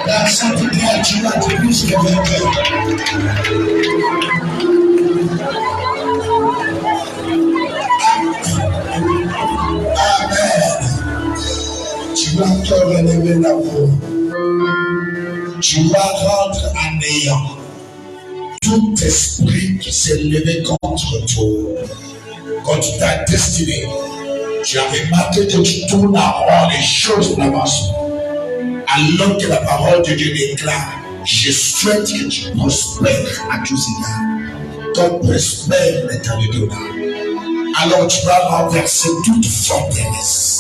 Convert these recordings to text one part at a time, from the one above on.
That's something that you like to use for your day. Tu vas te relever là-haut. Tu vas rendre à néant tout esprit qui s'est levé contre toi, contre ta destinée. Tu as remarqué que tu tournes en rond, les choses n'avancent pas. Alors que la parole de Dieu déclare, je souhaite que tu prospères à tous égards. Ton prospère l'éternité. Alors tu vas renverser toute forteresse,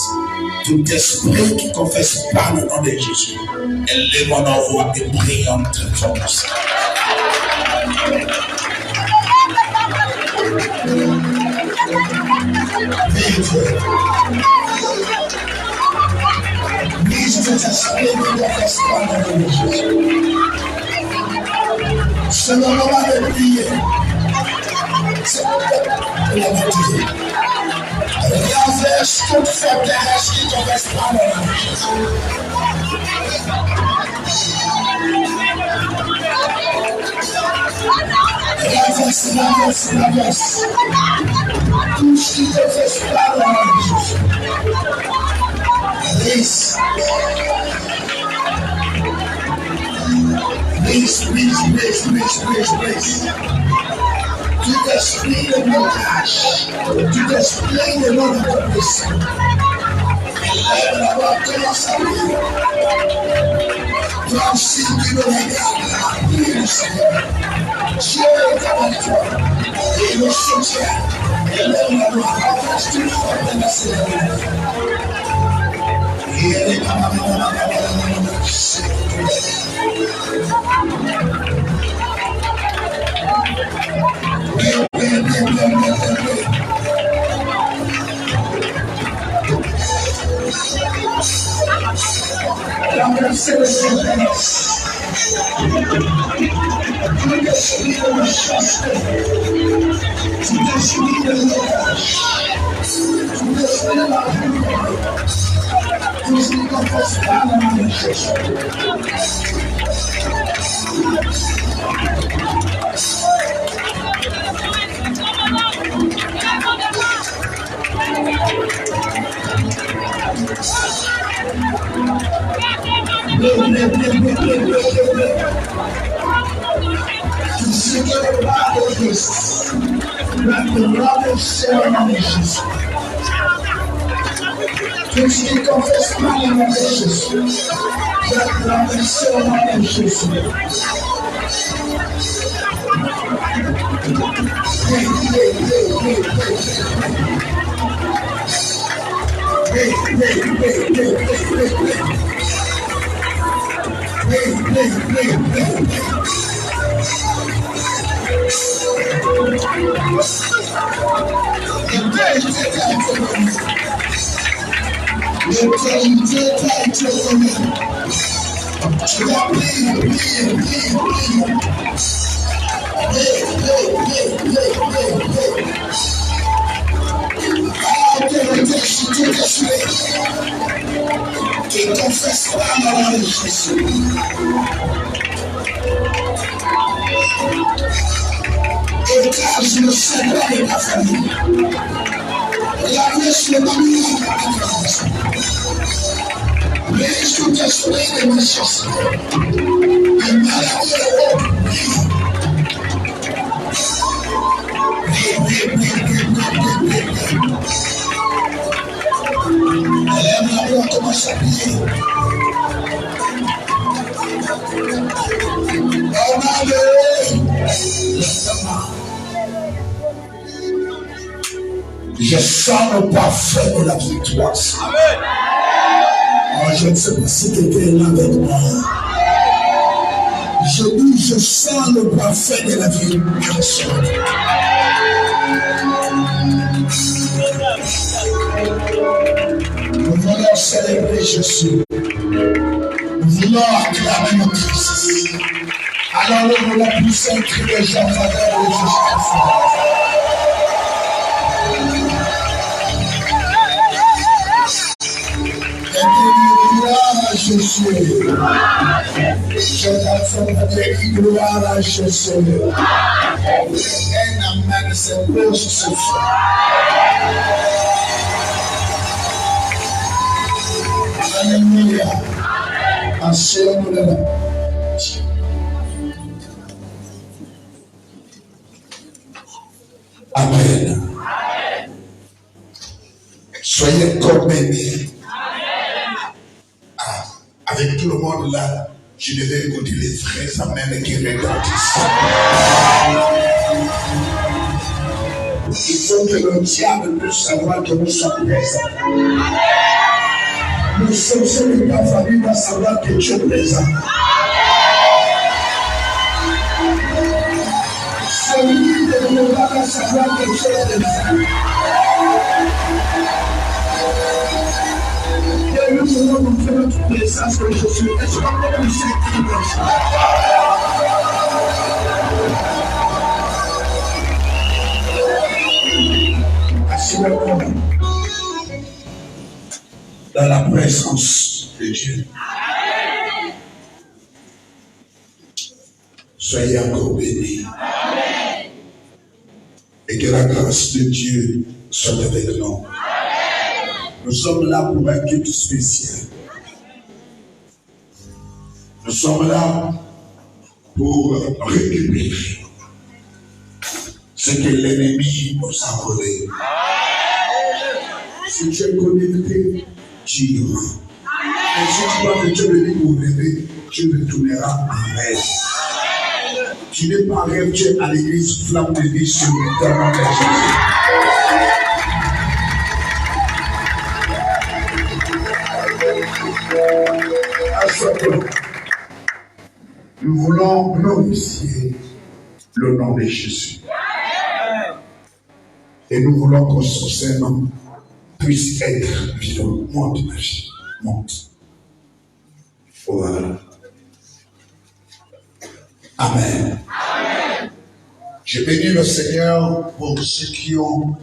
tout esprit qui ne confesse pas le nom de Jésus. Élève en voix et prions très fort pour ça. C'est le moment de prier. C'est la matinée. Renverse toute forteresse qui ne confesse pas le nom de Jésus. Renverse. Tout ce qui ne confesse pas le nom de Jésus. Please. Tout esprit de blocage, tout esprit de non-accomplissement. Élève la voix, commence à prier. Toi aussi qui me regardes, prie le Seigneur. Dieu est avec toi. Et le soutien. Élève la voix, renverse toute forteresse de la vie. Renverser le forteresse. Tout esprit de la chasteté. Tout esprit de l'orage. Tout esprit de la vie. Tout ce qui ne confesse pas le nom de Jésus. Tout ce qui est pas de Christ, let the love ceremony of Jesus. Tout ce qui confesse pas le nom de Jésus, let the love ceremony of Jesus. Et confesse-toi dans le nom de Jésus. Écrase le serpent de ta famille. Laisse le dominant de ta maison. Brise tout esprit de méchanceté. De maladie de l'homme. On commence à prier. Je sens le parfait de la victoire. Oh, je ne sais pas si quelqu'un est là avec moi. Je dis, je sens le parfait de la victoire. Nous voulons célébrer Jésus. Nous voulons acclamer notre Christ. Alors nous voulons pousser un cri de joie en faveur de Jésus. Gloire à Jésus. Je t'affirme dire gloire à Jésus. Un amen, c'est beau ce soir. Alléluia. Asseyons-nous là. Amen. Soyez comménés. Avec tout le monde là, je devais écouter les vrais amens qui retentissent. Il faut que le diable puisse savoir que nous sommes présents. Nous sommes ceux de ta famille doivent savoir que tu es présent. Celui de nous va savoir que tu es présent. Et nous voulons montrer notre présence de Jésus. Est-ce qu'on peut pousser une Asseyez-vous dans la présence de Dieu. Soyez encore bénis. Et que la grâce de Dieu soit avec nous. Nous sommes là pour un culte spécial. Nous sommes là pour récupérer ce que l'ennemi nous a volé. Si tu es connecté, tu iras. Et si tu vois que Dieu venir pour rêver, tu retourneras en rêve. Tu n'es pas rêve, tu es à l'église, flamme de vie sur le terrain de Jésus. Nous voulons glorifier le nom de Jésus. Et nous voulons que son Seigneur puisse être vivant. Monte, ma fille, monte. Voilà. Amen. Je bénis le Seigneur pour ceux qui ont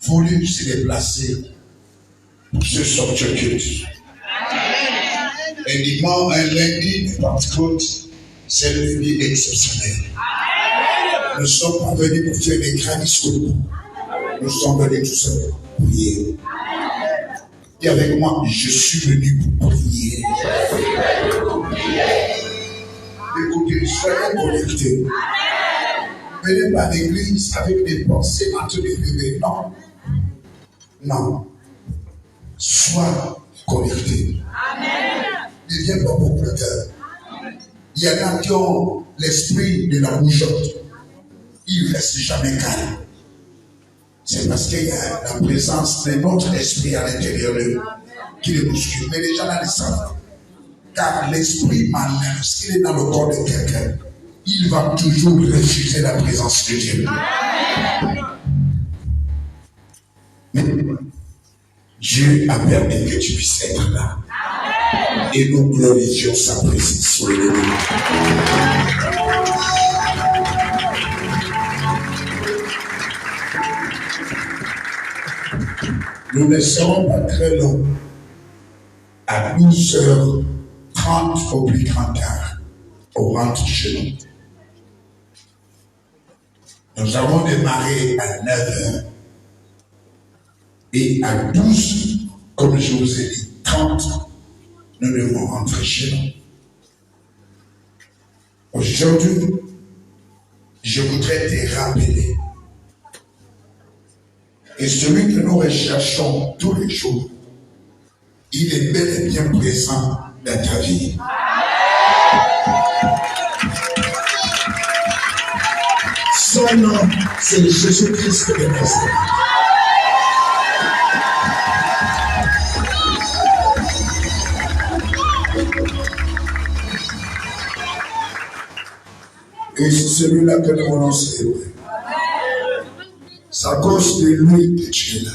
voulu se déplacer pour ce sortir culte. Un dimanche, un lundi de Pentecôte, c'est le lundi exceptionnel. Nous ne sommes pas venus pour faire des grands discours. Nous sommes venus tout simplement pour prier. Dis avec moi, je suis venu pour prier. Écoutez, soyez connectés. Venez pas à l'église avec des pensées en train de rêver. Non. Non. Sois connecté. Ne viens pas beaucoup de cœur. Il y en a qui ont l'esprit de la bougeotte. Ils ne restent jamais calmes. C'est parce qu'il y a la présence de notre esprit à l'intérieur d'eux qui les bouscule. Mais les gens là le savent. Car l'esprit malin, s'il est dans le corps de quelqu'un, il va toujours refuser la présence de Dieu. Mais Dieu a permis que tu puisses être là. Et nous glorifions sa présence. Nous ne serons pas très longs. à 12h30 au plus grand quart, on rentre chez nous. Nous avons démarré à 9h et à 12, comme je vous ai dit, 30, nous devons rentrer chez nous. Aujourd'hui, je voudrais te rappeler que celui que nous recherchons tous les jours, il est bel et bien présent dans ta vie. Son nom, c'est Jésus-Christ de Nazareth. Et c'est celui-là que nous voulons célébrer. C'est à cause de lui que tu es là.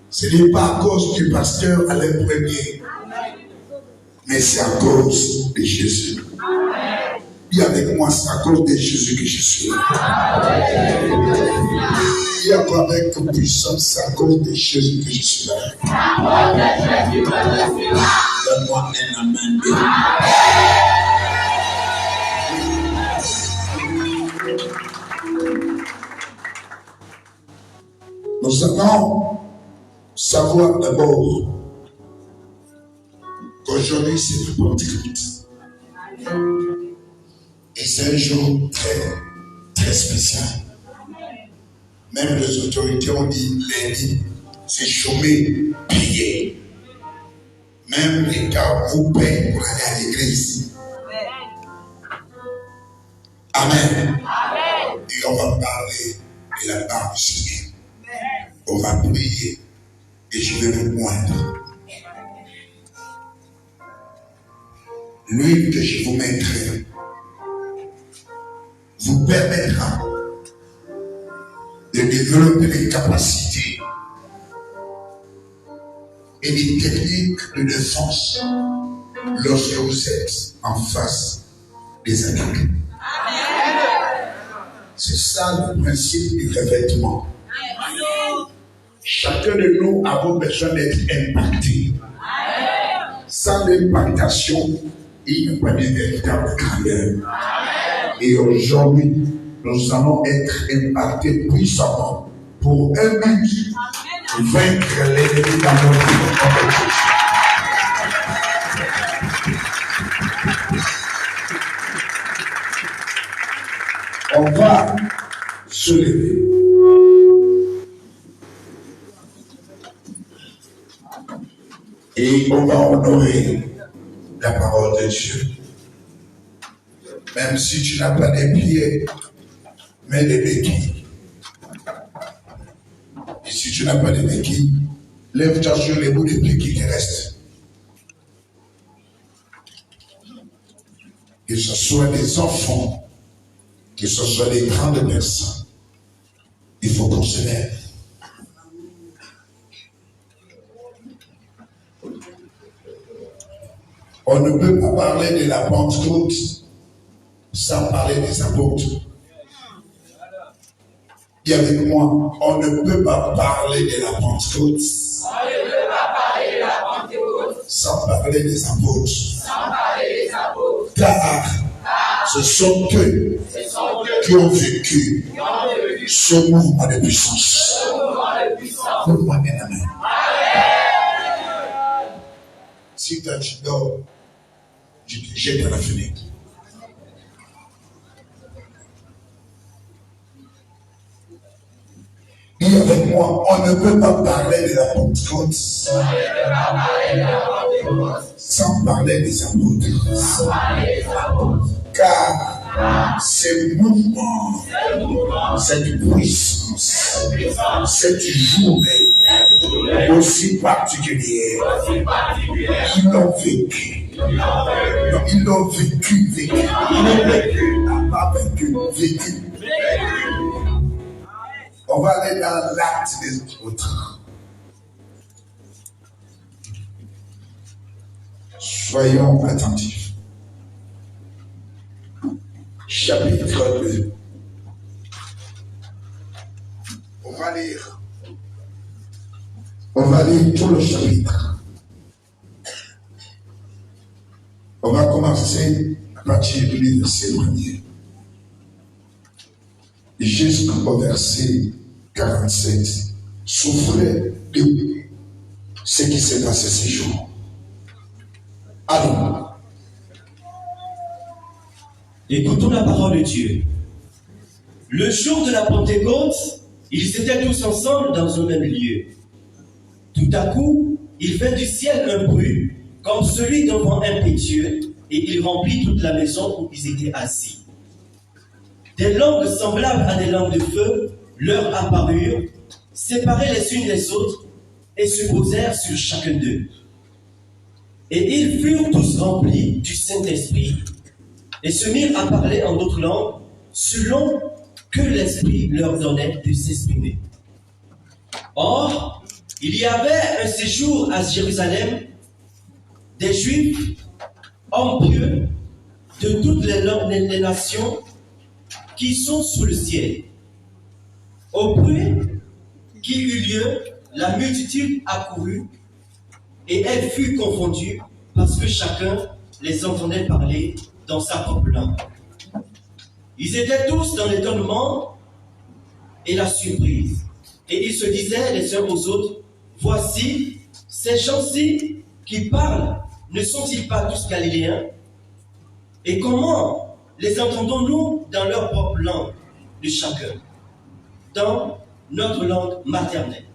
Ce n'est pas à cause du pasteur Alain Premier, mais c'est à cause de Jésus. Dis avec moi, c'est à cause de Jésus que je suis là. Dis avec puissance, c'est à cause de Jésus que je suis là. Donne-moi un amen. Nous allons savoir d'abord qu'aujourd'hui c'est le Pentecôte. Et c'est un jour très, très spécial. Même les autorités ont dit lundi, c'est chômer, payer. Même les gars vous payent pour aller à l'église. Amen. Amen. Et on va parler de la part du Seigneur. On va prier et je vais vous moindre. L'huile que je vous mettrai vous permettra de développer les capacités et les techniques de défense lorsque vous êtes en face des ennemis. C'est ça le principe du revêtement. Chacun de nous avons besoin d'être impacté. Sans l'impactation, il n'y a pas de véritable carrière. Et aujourd'hui, nous allons être impactés puissamment pour un but, vaincre l'ennemi dans notre vie. On va se lever. Et on va honorer la parole de Dieu. Même si tu n'as pas des pieds, mets des béquilles. Et si tu n'as pas de béquilles, lève-toi sur les bouts des pieds qui te restent. Que ce soit des enfants, que ce soit des grandes personnes, il faut qu'on se lève. On ne peut pas parler de la Pentecôte sans parler des apôtres. Dis avec moi, on ne peut pas parler de la Pentecôte sans parler des apôtres. Car ce sont eux qui ont vécu ce mouvement de puissance. Donne-moi un amen. Si toi tu dors, je te jette à la fenêtre. Dis avec moi, on ne peut pas parler de la Pentecôte sans parler des apôtres. Car ce mouvement, cette puissance, cette journée aussi particulière, ils l'ont vécu. Non, ils l'ont vécu. Pas vécu. On va aller dans l'acte des autres. Soyons attentifs. Chapitre 2. On va lire tout le chapitre. commencer à partir du verset 1er jusqu'au verset 47, souffrait de ce qui s'est passé ces jours. Allons. Écoutons la parole de Dieu. Le jour de la Pentecôte, ils étaient tous ensemble dans un même lieu. Tout à coup, il vint du ciel un bruit, comme celui d'un vent impétueux, et il remplit toute la maison où ils étaient assis. Des langues semblables à des langues de feu leur apparurent, séparées les unes des autres, et se posèrent sur chacun d'eux. Et ils furent tous remplis du Saint-Esprit, et se mirent à parler en d'autres langues, selon que l'Esprit leur donnait de s'exprimer. Or, il y avait un séjour à Jérusalem des Juifs, hommes pieux, de toutes les nations qui sont sous le ciel. Au bruit qui eut lieu, la multitude accourut, et elle fut confondue, parce que chacun les entendait parler dans sa propre langue. Ils étaient tous dans l'étonnement et la surprise. Et ils se disaient les uns aux autres, voici, ces gens-ci qui parlent, ne sont-ils pas tous galiléens? Et comment les entendons-nous dans leur propre langue de chacun, dans notre langue maternelle?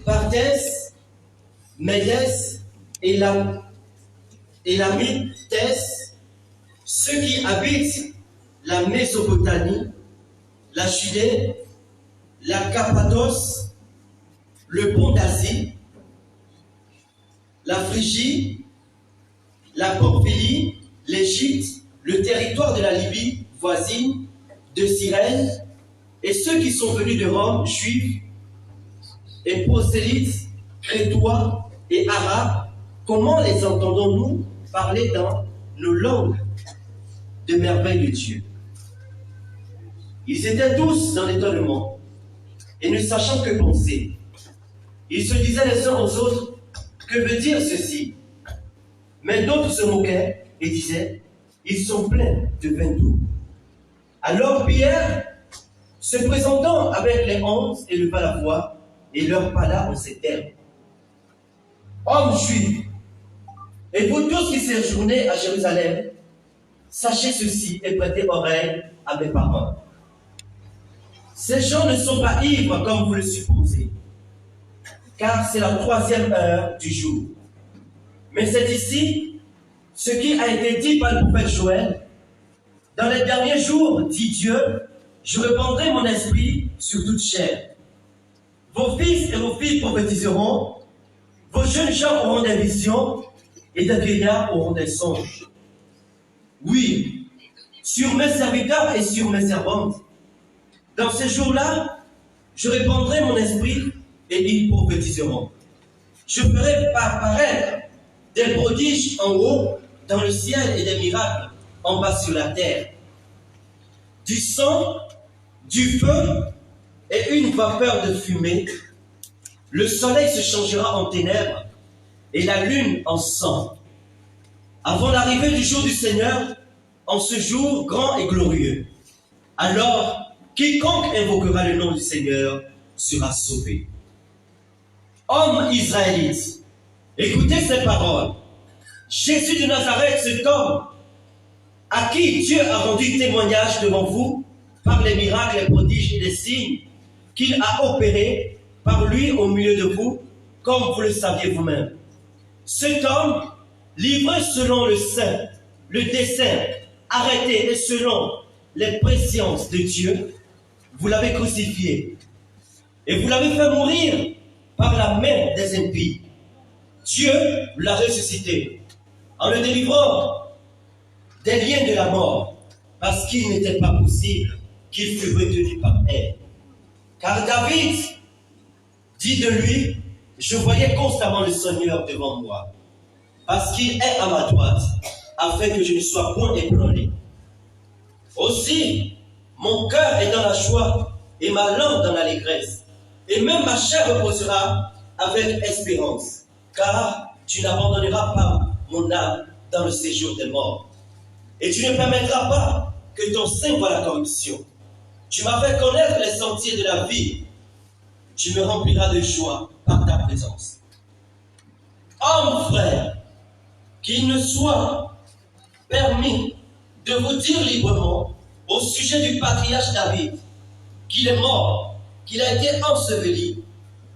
Parthès, Médès et Lamite, ceux qui habitent la Mésopotamie, la Judée, la Cappadoce, le pont d'Asie, la Phrygie, la Pamphylie, l'Égypte, le territoire de la Libye voisine, de Cyrène, et ceux qui sont venus de Rome, juifs et prosélytes, crétois et arabes, comment les entendons-nous parler dans nos langues de merveilles de Dieu? Ils étaient tous dans l'étonnement, et ne sachant que penser. Ils se disaient les uns aux autres, que veut dire ceci? Mais d'autres se moquaient et disaient, ils sont pleins de vin doux. Alors Pierre, se présentant avec les 11, éleva la voix et leur parla en ces termes. Hommes juifs, et vous tous qui séjournez à Jérusalem, sachez ceci et prêtez oreille à mes paroles. Ces gens ne sont pas ivres comme vous le supposez, car c'est la 3e heure du jour. Mais c'est ici ce qui a été dit par le prophète Joël. Dans les derniers jours, dit Dieu, je répandrai mon esprit sur toute chair. Vos fils et vos filles prophétiseront, vos jeunes gens auront des visions, et des vieillards auront des songes. Oui, sur mes serviteurs et sur mes servantes, dans ces jours-là, je répandrai mon esprit et ils prophétiseront. Je ferai apparaître des prodiges en haut dans le ciel et des miracles en bas sur la terre. Du sang, du feu et une vapeur de fumée. Le soleil se changera en ténèbres et la lune en sang, avant l'arrivée du jour du Seigneur, en ce jour grand et glorieux. Alors, quiconque invoquera le nom du Seigneur sera sauvé. Hommes israélites, écoutez ces paroles. Jésus de Nazareth, cet homme à qui Dieu a rendu témoignage devant vous par les miracles, les prodiges et les signes qu'il a opérés par lui au milieu de vous, comme vous le saviez vous-même. Cet homme, livré selon le sein, le dessein, arrêté et selon les presciences de Dieu, vous l'avez crucifié et vous l'avez fait mourir par la main des impies. Dieu l'a ressuscité en le délivrant des liens de la mort, parce qu'il n'était pas possible qu'il fût retenu par elle. Car David dit de lui, je voyais constamment le Seigneur devant moi, parce qu'il est à ma droite, afin que je ne sois point ébranlé. Aussi, mon cœur est dans la joie et ma langue dans l'allégresse, et même ma chair reposera avec espérance, car tu n'abandonneras pas mon âme dans le séjour des morts. Et tu ne permettras pas que ton sein voie la corruption. Tu m'as fait connaître les sentiers de la vie. Tu me rempliras de joie par ta présence. Hommes, frères, qu'il ne soit permis de vous dire librement au sujet du patriarche David, qu'il est mort, qu'il a été enseveli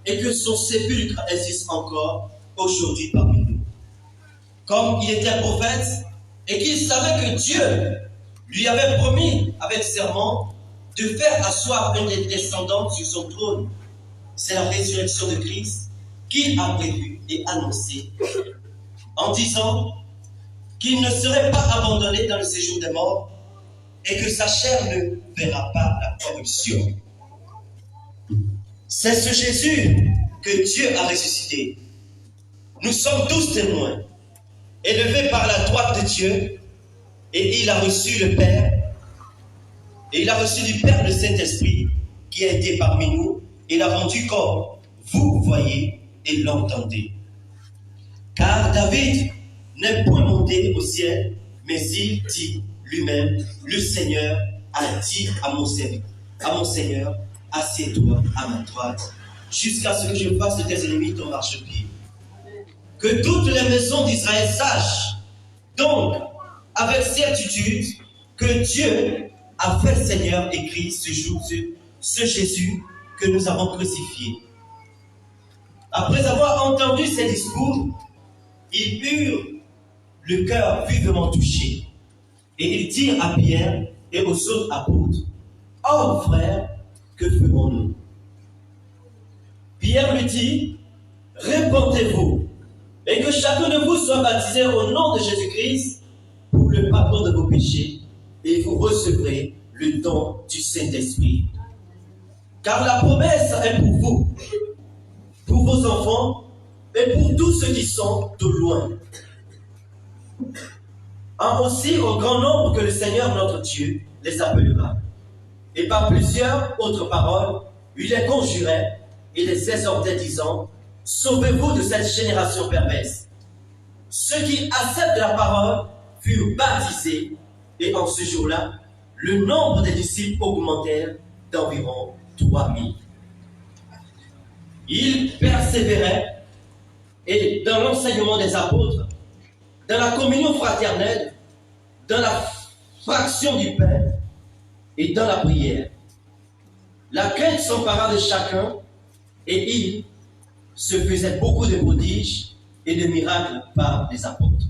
et que son sépulcre existe encore aujourd'hui parmi nous. Comme il était prophète et qu'il savait que Dieu lui avait promis avec serment de faire asseoir un des descendants sur son trône. C'est la résurrection de Christ qu'il a prévue et annoncée en disant qu'il ne serait pas abandonné dans le séjour des morts et que sa chair ne verra pas la corruption. C'est ce Jésus que Dieu a ressuscité. Nous sommes tous témoins, élevés par la droite de Dieu, et il a reçu le Père, et il a reçu du Père le Saint-Esprit qui a été parmi nous, et l'a rendu comme vous voyez et l'entendez. Car David n'est point monté au ciel, mais il dit lui-même, le Seigneur a dit à mon Seigneur, assieds-toi à ma droite, jusqu'à ce que je fasse de tes ennemis ton marchepied. Que toutes les maisons d'Israël sachent, donc, avec certitude, que Dieu a fait le Seigneur et Christ ce Jésus que nous avons crucifié. Après avoir entendu ces discours, ils eurent le cœur vivement touché. Et ils dirent à Pierre et aux autres apôtres, « Oh frères, que ferons-nous » Pierre lui dit, « Répandez-vous, et que chacun de vous soit baptisé au nom de Jésus-Christ pour le pardon de vos péchés, et vous recevrez le don du Saint-Esprit. Car la promesse est pour vous, pour vos enfants, et pour tous ceux qui sont de loin. Aussi au grand nombre que le Seigneur notre Dieu les appellera. Et par plusieurs autres paroles, il les conjurait et les exhortait disant, sauvez-vous de cette génération perverse. Ceux qui acceptent la parole furent baptisés, et en ce jour-là, le nombre des disciples augmentèrent d'environ 3000. Ils persévéraient et dans l'enseignement des apôtres, dans la communion fraternelle, dans la fraction du pain et dans la prière. La crainte s'empara de chacun et il se faisait beaucoup de prodiges et de miracles par les apôtres.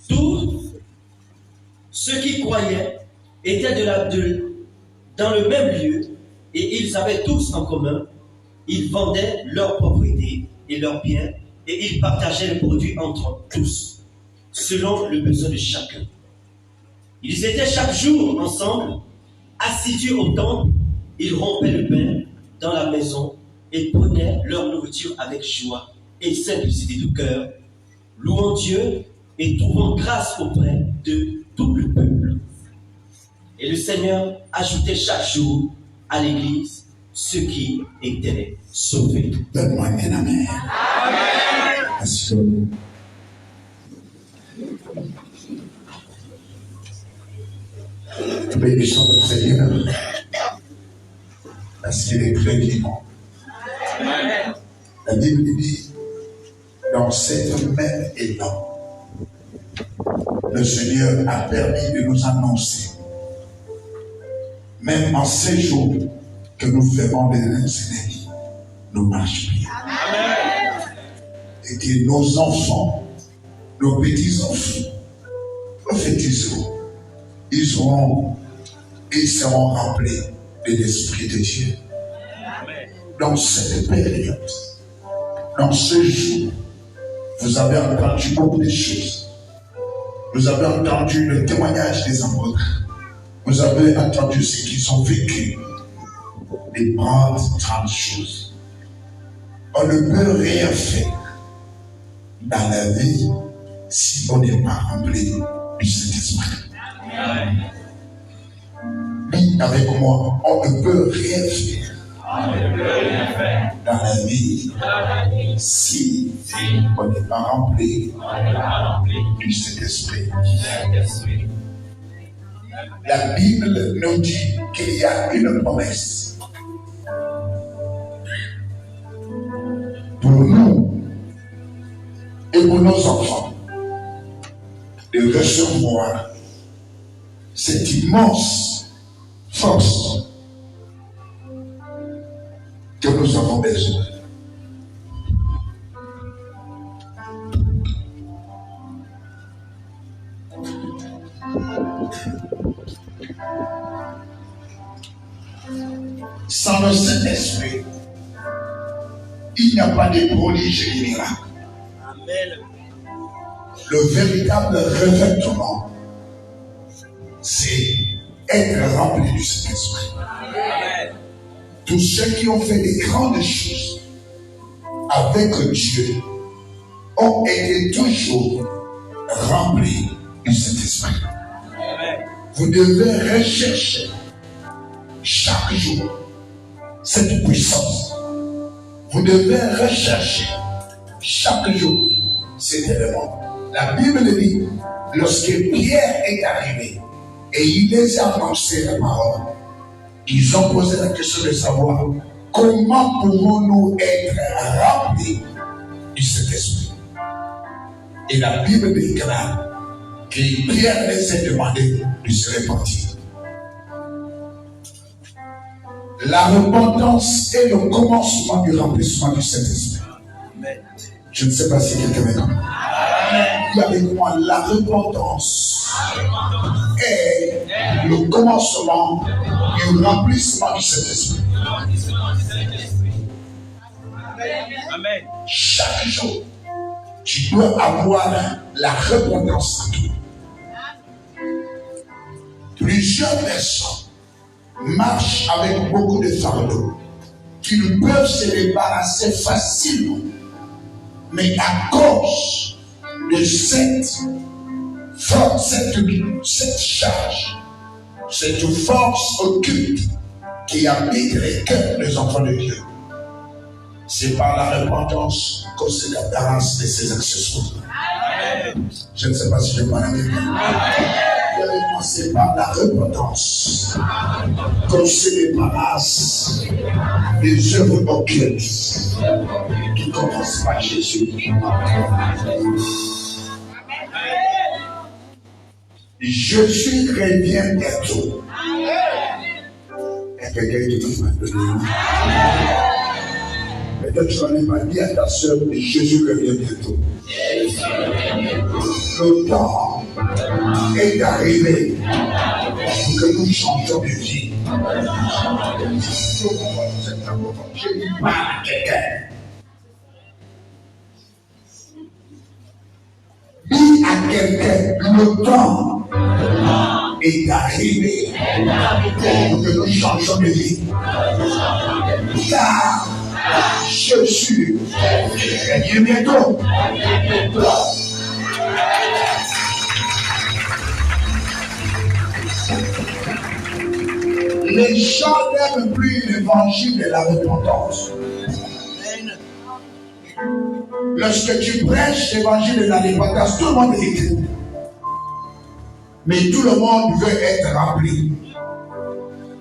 Tous ceux qui croyaient étaient dans le même lieu et ils avaient tous en commun. Ils vendaient leurs propriétés et leurs biens et ils partageaient le produit entre tous, selon le besoin de chacun. Ils étaient chaque jour ensemble, assidus au temple, ils rompaient le pain dans la maison et prenaient leur nourriture avec joie et simplicité de cœur, louant Dieu et trouvant grâce auprès de tout le peuple. Et le Seigneur ajoutait chaque jour à l'Église ceux qui étaient sauvés. Donne-moi un amen. Parce que bénissons notre Seigneur parce qu'il est très vivant. La Bible dit, dans cette même élan, le Seigneur a permis de nous annoncer, même en ces jours que nous ferons des ennemis, nous marchons bien. Et que nos enfants, nos petits-enfants, prophétiseront. Ils seront remplis de l'Esprit de Dieu. Dans cette période, dans ce jour, vous avez entendu beaucoup de choses. Vous avez entendu le témoignage des apôtres. Vous avez entendu ce qu'ils ont vécu. Des grandes choses. On ne peut rien faire dans la vie si on n'est pas rempli du Saint-Esprit. Dis avec moi, on ne peut rien faire dans la vie si on n'est pas rempli du Saint-Esprit. La Bible nous dit qu'il y a une promesse pour nous et pour nos enfants de recevoir cette immense force que nous avons besoin. Sans le Saint-Esprit, il n'y a pas de prodige et miracle. Amen. Le véritable revêtement, c'est être rempli du Saint-Esprit. Tous ceux qui ont fait des grandes choses avec Dieu ont été toujours remplis du Saint-Esprit. Vous devez rechercher chaque jour cette puissance. Vous devez rechercher chaque jour cet élément. La Bible dit, lorsque Pierre est arrivé et il les a annoncé la parole, ils ont posé la question de savoir comment pouvons-nous être remplis du Saint-Esprit. Et la Bible déclare que Pierre les a demandé de se repentir. La repentance est le commencement du remplissement du Saint-Esprit. Je ne sais pas si quelqu'un m'est compris. Dis avec moi, la repentance est le commencement du remplissement du Saint-Esprit. Amen. Chaque jour, tu dois avoir la repentance en toi. Plusieurs personnes marchent avec beaucoup de fardeaux qu'ils peuvent se débarrasser facilement, mais à cause de cette force, cette charge, cette force occulte qui habite les cœurs des enfants de Dieu, c'est par la repentance qu'on se débarrasse de ces accessoires. Je ne sais pas si je parle bien. C'est par la repentance qu'on se débarrasse des œuvres occultes qui commencent par Jésus. Jésus revient bientôt. Et quelqu'un qui te donner. Peut-être tu n'en es pas dit à ta soeur, mais Jésus revient bientôt. Le temps est arrivé pour que nous changions de vie. Je dis pas à quelqu'un. Dis à quelqu'un, le temps est arrivé pour que nous changions de vie. Car Jésus revient bientôt. Les gens n'aiment plus l'évangile de la repentance. Lorsque tu prêches l'évangile de la repentance, tout le monde est écrit. Mais tout le monde veut être rempli.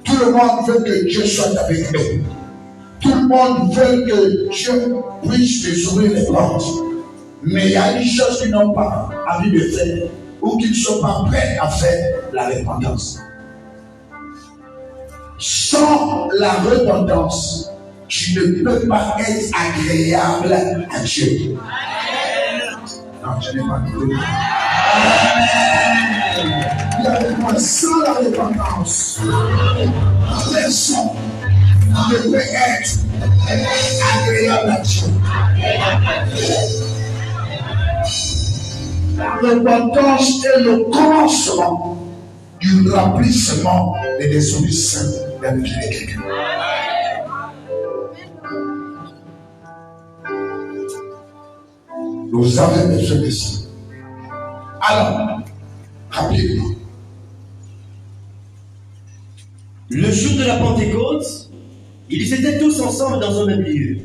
Tout le monde veut que Dieu soit avec eux. Tout le monde veut que Dieu puisse les ouvrir les portes. Mais il y a des choses qu'ils n'ont pas envie de faire ou qu'ils ne sont pas prêts à faire la repentance. Sans la repentance, tu ne peux pas être agréable à Dieu. Non, je n'ai pas dit. Il y a moi, sans la repentance, personne ne peut être agréable à Dieu. La repentance est le commencement du remplissement de l'Esprit Saint dans le cœur de quelqu'un. Nous avons besoin de ça. Alors, rapidement. Le jour de la Pentecôte, ils étaient tous ensemble dans un même lieu.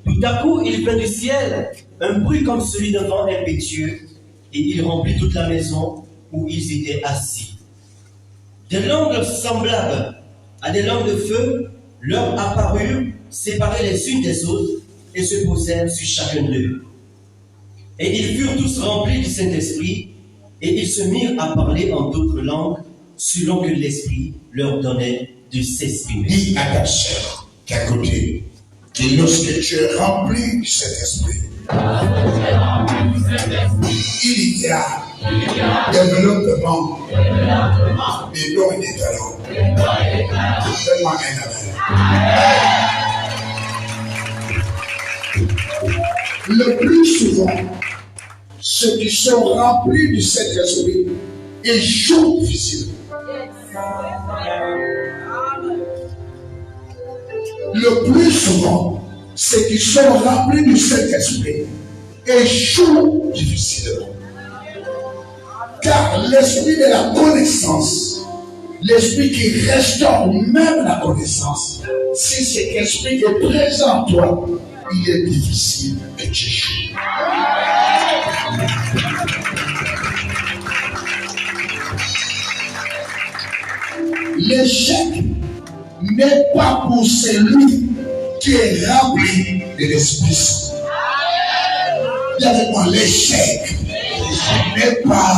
Tout à coup, il vint du ciel un bruit comme celui d'un vent impétueux, et il remplit toute la maison où ils étaient assis. Des langues semblables à des langues de feu leur apparurent, séparées les unes des autres, et se posèrent sur chacun d'eux. Et ils furent tous remplis du Saint-Esprit, et ils se mirent à parler en d'autres langues, selon que l'Esprit leur donnait de s'exprimer. Dis à ta sœur qui est à côté que lorsque tu es rempli du Saint-Esprit, il y a développement des dons et des talents. Donne-moi un amen. Le plus souvent, ceux qui sont remplis du Saint-Esprit échouent difficilement. Le plus souvent, ceux qui sont remplis du Saint-Esprit échouent difficilement. Car l'esprit de la connaissance, l'esprit qui restaure même la connaissance, si cet esprit est présent en toi, il est difficile que tu échoues. L'échec n'est pas pour celui qui est rempli de l'Esprit Saint. Dis avec moi, l'échec n'est pas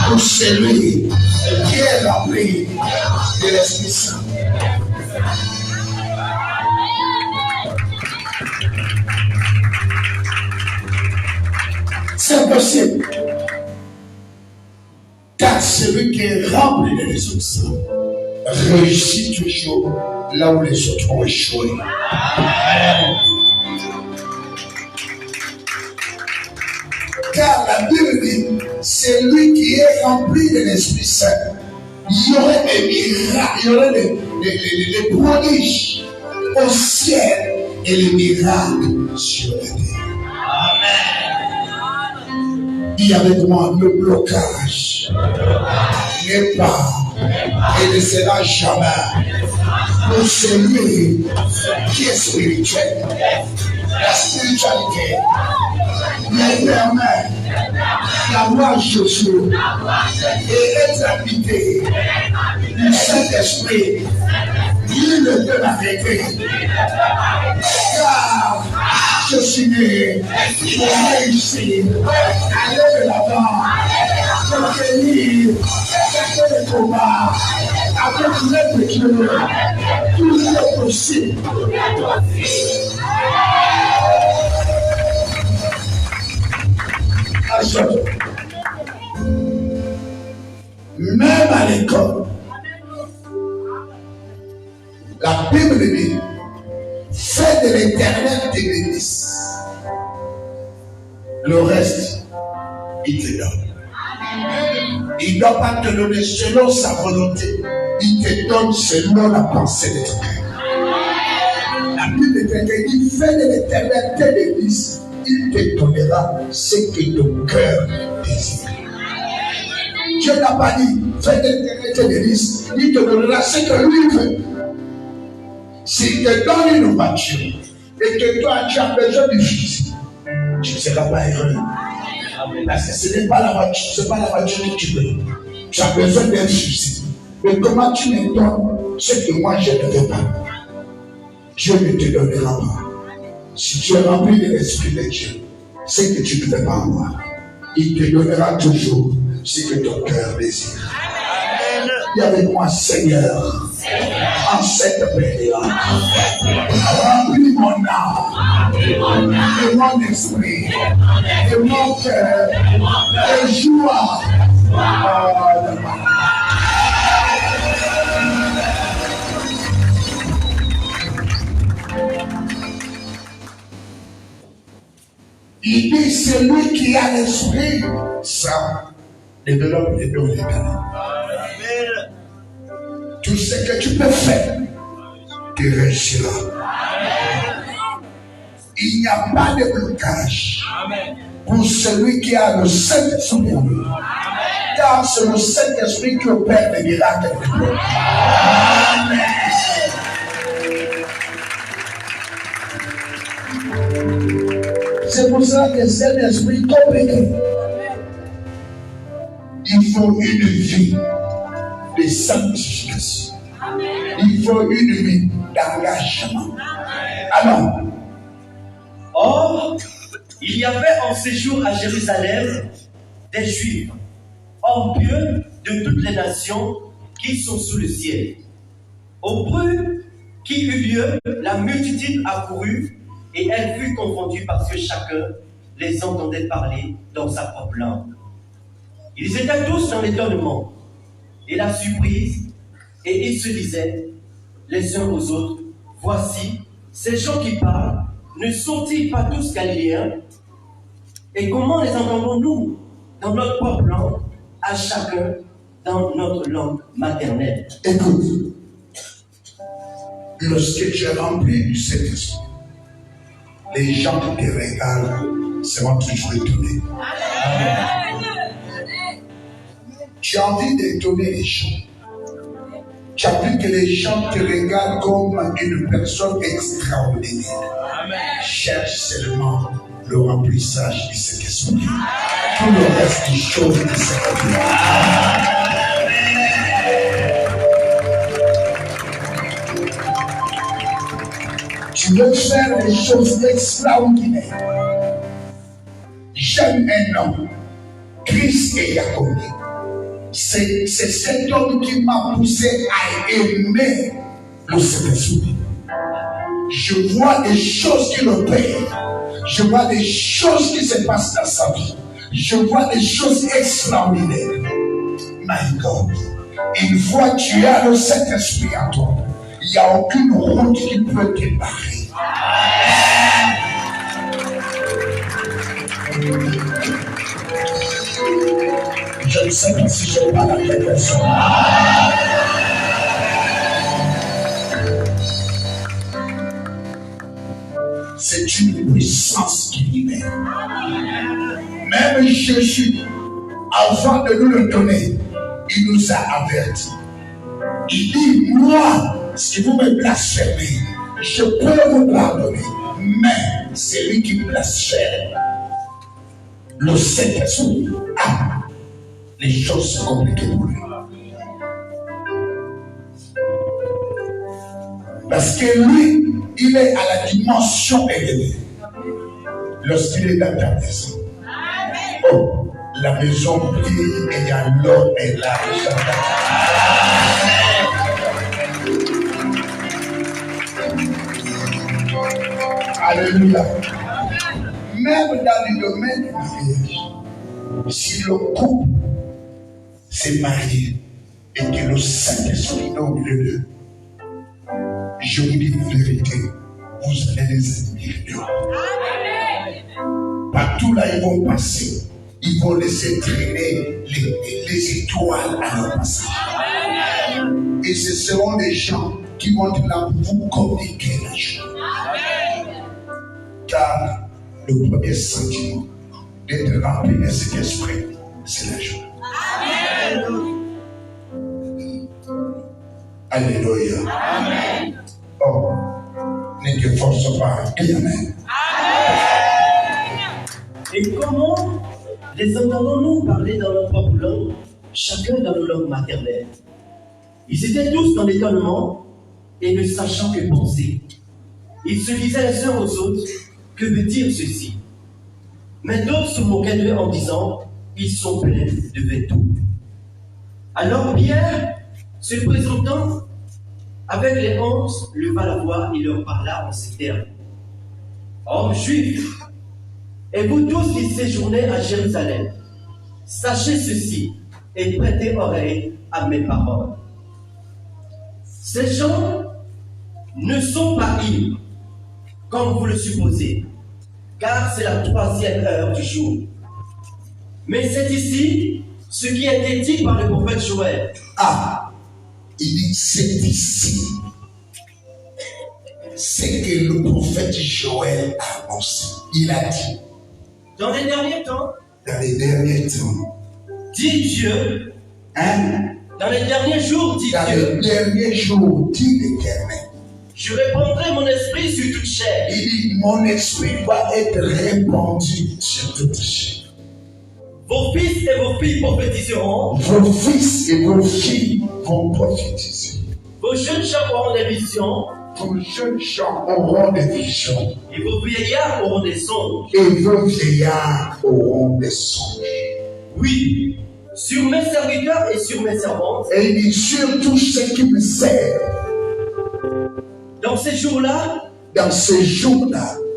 pour celui qui est rempli de l'Esprit Saint. C'est possible. Car celui qui est rempli de l'Esprit Saint réussit toujours là où les autres ont échoué. Car la Bible dit, celui qui est rempli de l'Esprit Saint, il y aurait des miracles, il y aurait des prodiges au ciel et les miracles sur la terre. Amen. Dis avec moi, le blocage n'est pas et ne sera jamais pour celui qui est spirituel. La spiritualité me permet d'avoir Jésus et être habité du Saint-Esprit. Il ne peut m'arrêter. Car je suis né pour réussir, aller de l'avant, pour tenir le combat avec notre Dieu. Tout est possible. Même à l'école, la Bible dit, fais de l'Éternel tes délices. Le reste, il te donne. Il ne doit pas te donner selon sa volonté. Il te donne selon la pensée de ton cœur. La Bible dit, fais de l'Éternel tes délices. Il te donnera ce que ton cœur désire. Dieu n'a pas dit, fais de l'Éternel tes délices. Il te donnera ce que lui veut. S'il te donne une voiture et que toi tu as besoin de fusil, tu ne seras pas heureux. Parce que ce n'est pas la voiture, ce n'est pas la voiture que tu veux. Tu as besoin d'un fusil. Mais comment tu me donnes ce que moi je ne veux pas? Dieu ne te donnera pas. Si tu es rempli de l'Esprit de Dieu, ce que tu ne veux pas avoir, il te donnera toujours ce que ton cœur désire. Dis avec moi, Seigneur, en cette période, remplis mon âme, et mon esprit, et mon cœur, et joie. Il dit, celui qui a l'esprit, ça développe les dons et les talents. Tout ce que tu peux faire, tu réussiras. Il n'y a pas de blocage pour celui qui a le Saint-Esprit en lui. Car c'est le Saint-Esprit qui opère les miracles. Amen. C'est pour ça que c'est un esprit compliqué. Il faut une vie de sanctification. Il faut une vie d'engagement. Alors, or, il y avait en séjour à Jérusalem des Juifs, hommes pieux de toutes les nations qui sont sous le ciel. Au bruit qui eut lieu, la multitude accourut et elle fut confondue parce que chacun les entendait parler dans sa propre langue. Ils étaient tous dans l'étonnement et la surprise, et ils se disaient les uns aux autres, voici, ces gens qui parlent, ne sont-ils pas tous galiléens? Et comment les entendons-nous dans notre propre langue, à chacun dans notre langue maternelle? Écoute, lorsque tu es rempli du Saint-Esprit, les gens qui te regardent seront toujours étonnés. Tu as envie d'étonner les gens. Tu as vu que les gens te regardent comme une personne extraordinaire. Cherche seulement le remplissage de cet esprit. Tout le reste des choses de cette vie. Tu veux faire des choses extraordinaires. J'aime un homme, Christ et Jacob. C'est cet homme qui m'a poussé à aimer le Saint-Esprit. Je vois des choses qui le payent. Je vois des choses qui se passent dans sa vie. Je vois des choses extraordinaires. My God, une fois que tu as le Saint-Esprit en toi, il n'y a aucune route qui peut te barrer. Je ne sais pas si je parle à quelque personne. C'est une puissance qui libère. Même Jésus, avant de nous le donner, il nous a avertis. Il dit, moi, si vous me blasphémez, je peux vous pardonner. Mais c'est lui qui blasphème. Le Saint-Esprit, les choses sont compliquées pour lui. Parce que lui, il est à la dimension élevée. Lorsqu'il est dans ta maison. Oh, la maison brille et alors est large. Alléluia. Même dans le domaine du mariage, si le couple s'est marié et que le Saint-Esprit est au milieu d'eux, je vous dis la vérité, vous allez les admirer dehors. Partout là, ils vont passer, ils vont laisser traîner les étoiles à leur passage. Et ce seront des gens qui vont être là pour vous communiquer la joie. Car le premier sentiment d'être rempli de cet esprit, c'est la joie. Alléluia. Amen. Oh, ne te force pas. Amen. Et comment les entendons-nous parler dans notre propre langue, chacun dans nos langues maternelles? Ils étaient tous dans l'étonnement et ne sachant que penser. Ils se disaient les uns aux autres, que veut dire ceci? Mais d'autres se moquaient d'eux en disant, ils sont pleins de vétou. Alors Pierre, se présentant avec les 11, leva la voix et leur parla en ces termes. Hommes juifs, et vous tous qui séjournez à Jérusalem, sachez ceci et prêtez oreille à mes paroles. Ces gens ne sont pas ivres, comme vous le supposez, car c'est la 3e heure du jour. Mais c'est ici ce qui a été dit par le prophète Joël. Il dit c'est ici. C'est que le prophète Joël a annoncé. Il a dit. Dans les derniers temps. Dans les derniers temps. Dit Dieu. Dans les derniers jours, dit Dieu. Dans les derniers jours, dit l'Éternel. Je répandrai mon esprit sur toute chair. Il dit, mon esprit va être répandu sur toute chair. Vos fils et vos filles prophétiseront. Vos fils et vos filles vont prophétiser. Vos jeunes gens auront des visions. Vos jeunes gens auront des visions. Et vos vieillards auront des songes. Et vos vieillards auront des songes. Oui, sur mes serviteurs et sur mes servantes. Et il dit, sur tous ceux qui me servent. Dans ces jours-là,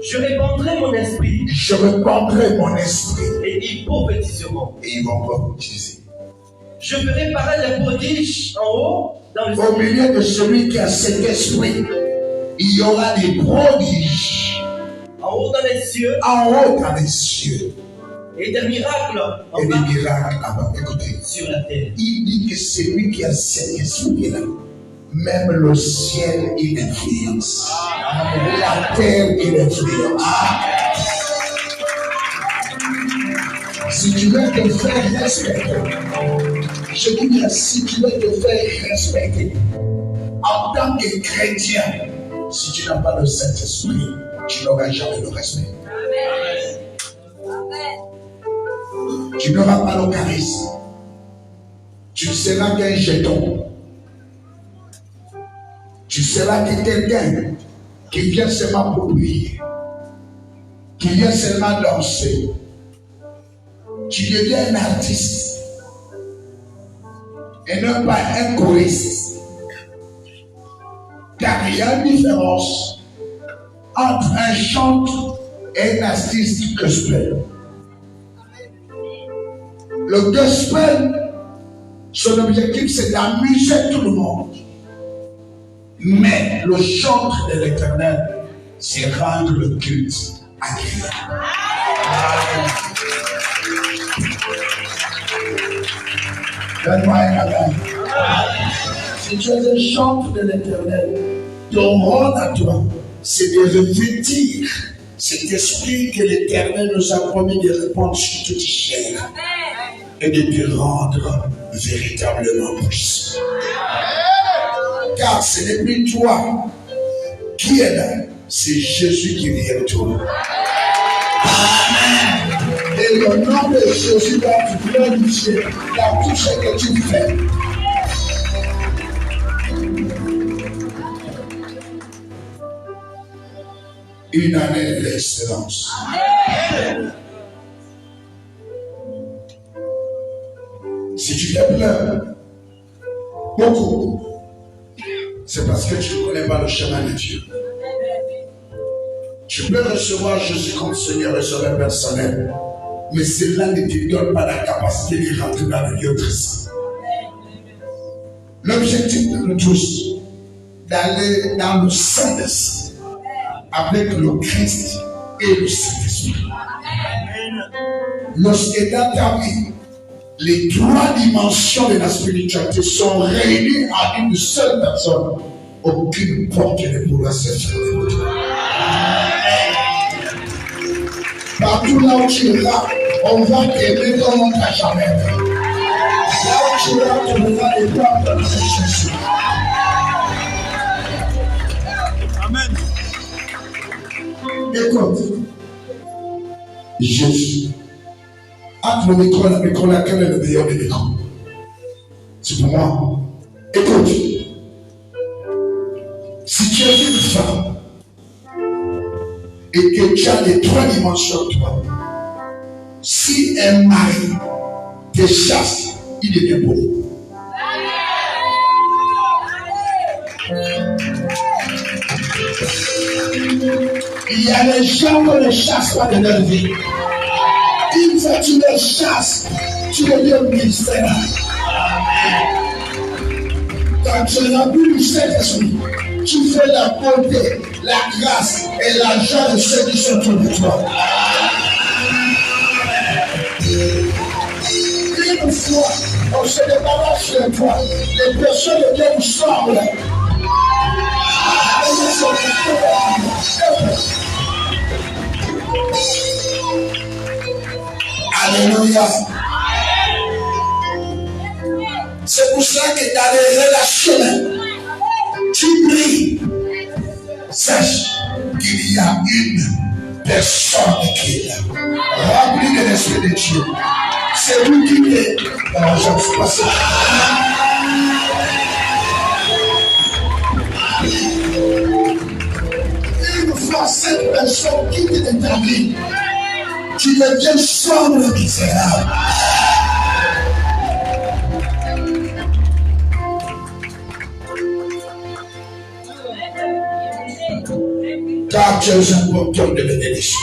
je répandrai mon esprit. Je répandrai mon esprit. Et ils prophétiseront. Et ils vont prophétiser. Je ferai paraître les prodiges en haut, dans le ciel. Au milieu de celui qui a cet esprit, il y aura des prodiges. En haut dans les cieux. En haut dans les cieux. Et des miracles. Et des miracles là-bas. Écoutez. Sur la terre. Il dit que celui qui a cet esprit-là, même le ciel, il influence. La terre, il influence. Si tu veux te faire respecter, je dis bien, si tu veux te faire respecter, en tant que chrétien, si tu n'as pas le Saint-Esprit, tu n'auras jamais le respect. Tu n'auras pas le charisme. Tu ne seras qu'un jeton. Tu seras que quelqu'un qui vient seulement pour prier, qui vient seulement danser. Tu deviens un artiste et non pas un choriste. Car il y a une différence entre un chanteur et un artiste gospel. Le gospel, son objectif c'est d'amuser tout le monde. Mais le chant de l'Éternel, c'est rendre le culte agréable. Donne-moi un amen. Si tu es un chanteur de l'Éternel, ton rôle à toi, c'est de revêtir cet esprit que l'Éternel nous a promis de répandre sur toute chair et de te rendre véritablement puissant. Car ce n'est plus toi qui es là, c'est Jésus qui vient toi. Amen. Et le nom de Jésus va te glorifier dans tout ce que tu fais. Une année d'excellence. Si tu te pleures beaucoup, c'est parce que tu ne connais pas le chemin de Dieu. Tu peux recevoir Jésus comme Seigneur et Sauveur personnel, mais cela ne te donne pas la capacité de rentrer dans le lieu très saint. L'objectif de nous tous, d'aller dans le Saint-Esprit avec le Christ et le Saint-Esprit. Lorsque dans ta vie, les trois dimensions de la spiritualité sont réunies en une seule personne, aucune porte ne pourra se fermer. Partout là où tu iras, on va t'aimer comme on t'a jamais fait. Là où tu iras, tu verras les portes de Jésus. Amen. Écoute, Jésus. Entre le micro, laquelle est le meilleur des micros? C'est pour moi. Écoute, si tu es une femme et que tu as les trois dimensions de toi, si un mari te chasse, il devient beau. Il y a des gens qui ne chassent pas de leur vie. Une fois tu les chasses, tu deviens ministère. Quand tu es rempli du Saint-Esprit, tu fais la bonté, la grâce et la joie de ceux qui sont autour de toi. Une fois, on se débarrasse de toi, les personnes deviennent sombres. Alléluia. C'est pour cela que dans les relations, tu pries sache qu'il y a une personne qui est là. Rempli de l'Esprit de Dieu. C'est lui qui est. Alors, je ne sais pas ça. Une fois cette personne quitte de ta vie, tu deviens sobre et misérable. Car tu es un porteur de bénédiction.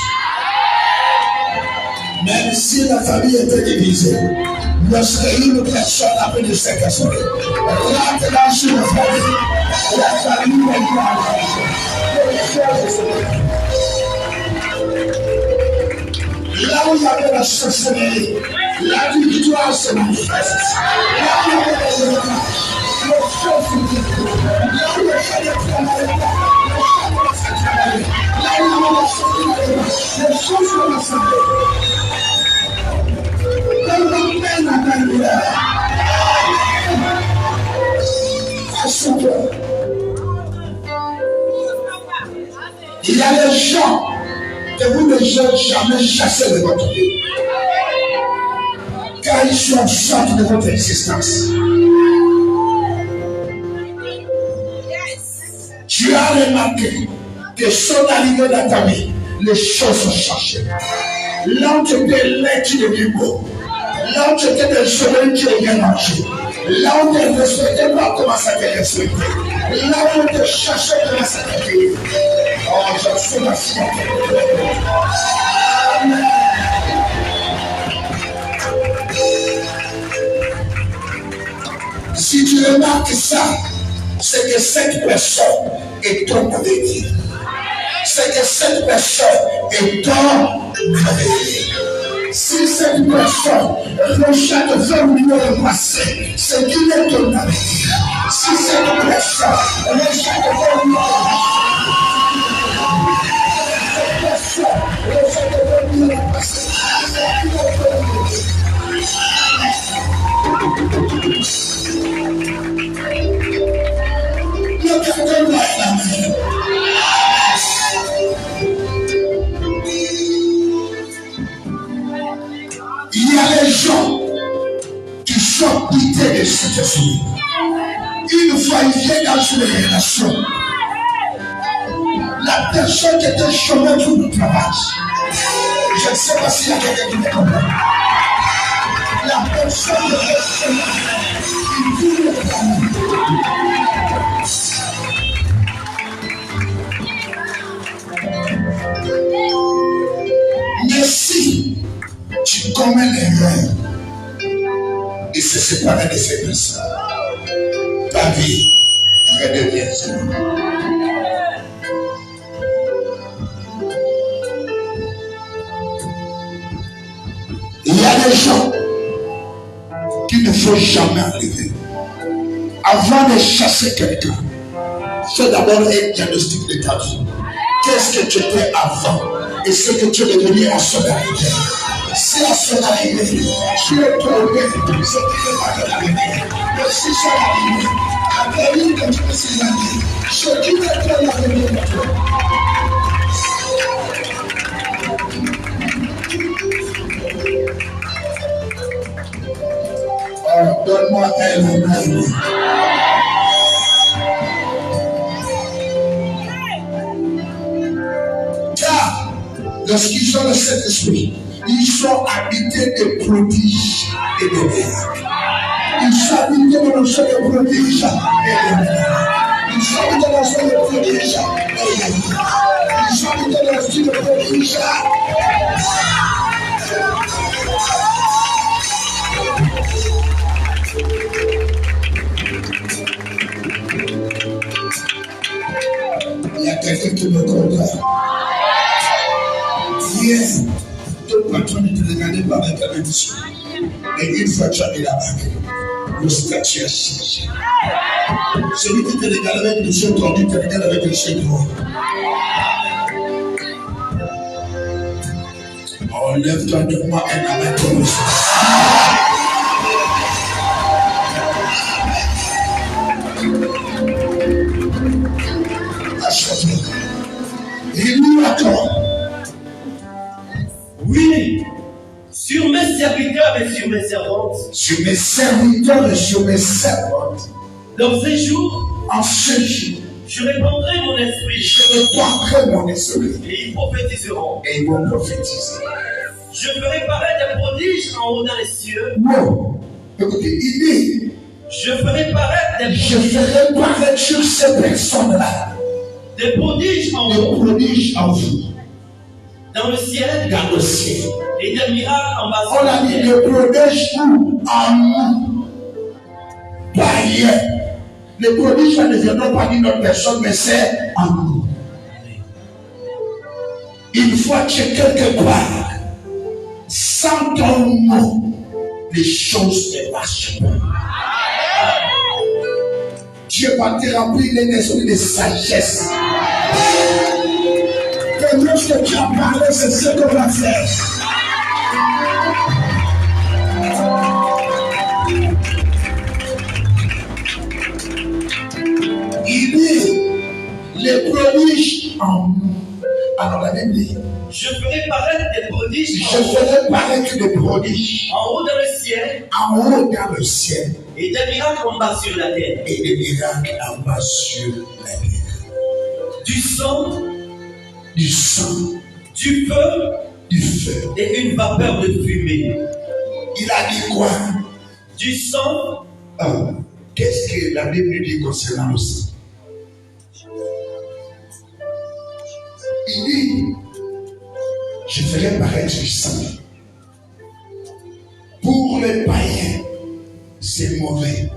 Même si la famille était divisée, lorsque une personne appelée cette personne rentre dans une famille, la famille est là où il y avait la sorcellerie, la victoire se manifeste. Là où il y avait les choses là où il y avait les travail, là où il y avait les choses de la santé. Il y a des gens que vous ne jamais chassés de votre vie, car ils sont sortis de votre existence. Tu as remarqué que son arrivée dans ta vie, les choses sont changées. Là où tu étais laid, tu deviens beau. Là où tu étais désolé, tu deviens mangé. Là où tu ne respectais pas, commence à te respecter. Là où tu te cherchais, commence à te payer. Oh, je suis la foi. Amen. Si tu remarques ça, c'est que cette personne est ton avenir. C'est que cette personne est ton avenir. Si cette personne rejette 20 millions de passé, c'est qu'il est ton avenir. Si cette personne rejette 20 millions de passé, c'est qu'il est ton avenir. Il y a des gens qui sont pités de cette esprit. Une fois ils viennent dans une relation, la personne qui était chômeur tout le travail. Je ne sais pas s'il y a quelqu'un qui me comprend. La personne qui était chômeur, il tout le travail. Mais si tu commets l'erreur et se séparer de ces personnes, ta vie redevient zéro. Il y a des gens qui ne faut jamais arriver. Avant de chasser quelqu'un, fais d'abord un diagnostic de ta vie. Qu'est-ce que tu étais avant et ce que tu es devenu en son arrivée. Si à son arrivée, tu es tombé, c'est qu'il n'est pas de l'arrivée. Mais si son arrivée, après une de ces années, ce qui est de l'arrivée de toi. Oh, donne-moi un amen. Lorsqu'ils ont le Saint-Esprit, ils sont habités de prodiges et de miracles. Ils sont habités dans le sein de prodiges et de miracles. Ils sont habités dans le sein de prodiges et de miracles. Ils sont habités dans le sein de prodiges. Il y a quelqu'un qui me comprend. Hier, ton patron ne te regardait pas avec la même chose. Et une fois tu as mis la bague, le statut a changé. Celui qui te regarde avec les yeux tendus te regarde avec les yeux droits. Oh, lève-toi de moi et amen comme ça. Achète-le. d'accord? Oui, sur mes serviteurs et sur mes servantes. Sur mes serviteurs et sur mes servantes. Dans ces jours, en ce jour, je répandrai mon esprit. Je répandrai mon esprit. Et ils prophétiseront. Et ils vont prophétiser. Je ferai paraître des prodiges en haut dans les cieux. Non. Écoutez, il dit. Je ferai paraître des prodiges. Je ferai paraître sur ces personnes-là. Des prodiges en vous. Des prodiges en vous. Dans le ciel. Dans le ciel. Et des miracles en bas. On a dit des prodiges en nous. Pas ailleurs. Les prodiges ne viendront pas d'une autre personne, mais c'est en nous. Une fois que tu es quelque part, sans ton mot, les choses ne marchent pas. Dieu va te remplir d'un esprit de sagesse. Que lorsque tu as parlé, c'est ce qu'on va faire. Il dit les prodiges en nous. Alors la Bible dit je ferai paraître des prodiges. Je ferai paraître des prodiges. En haut dans le ciel. En haut dans le ciel. Et des miracles en bas sur la terre. Et des miracles en bas sur la terre. Du sang. Du sang. Du feu. Du feu. Et une vapeur de fumée. Il a dit quoi? Du sang. Qu'est-ce que la Bible dit concernant le sang? Il dit, je ferai paraître du sang. Pour les païens, c'est mauvais.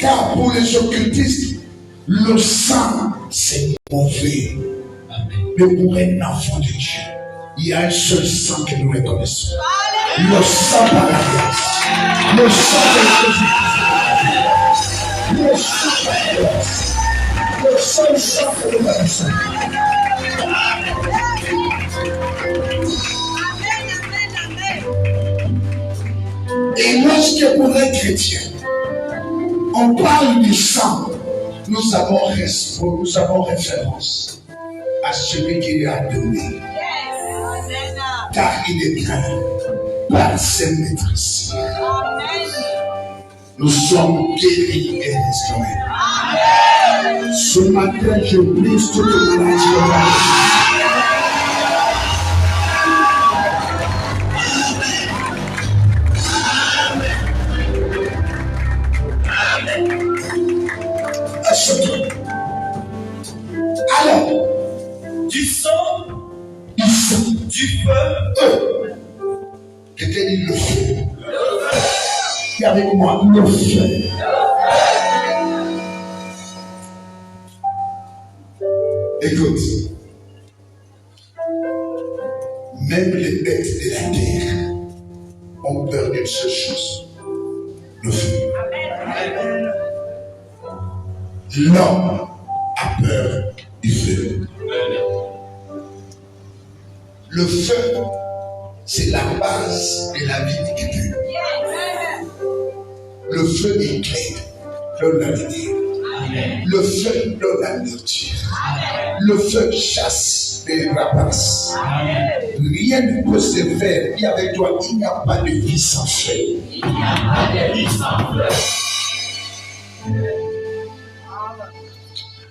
Car pour les occultistes, le sang, c'est mauvais. Mais pour un enfant de Dieu, il y a un seul sang que nous reconnaissons. Le sang par la grâce. Le sang de Jésus. Le sang par la grâce. Le seul sang que nous reconnaissons. Et lorsque pour les chrétiens, on parle du sang, nous avons référence à celui qui lui a donné. Car il est bien par ses maîtrises. Nous sommes guéris et restaurés. Ce matin, je brise toute maladie. Alors, du sang, du feu, quelqu'un dit le feu. Et avec moi, le feu. Écoute, même les bêtes de la terre ont peur d'une seule chose, le feu. L'homme a peur du feu. Le feu, c'est la base de la vie de quelqu'un. Le feu éclaire, donne la lumière. Le feu donne la nourriture. Le feu chasse les rapaces. Rien ne peut se faire. Et avec toi, il n'y a pas de vie sans feu. Il n'y a pas de vie sans feu.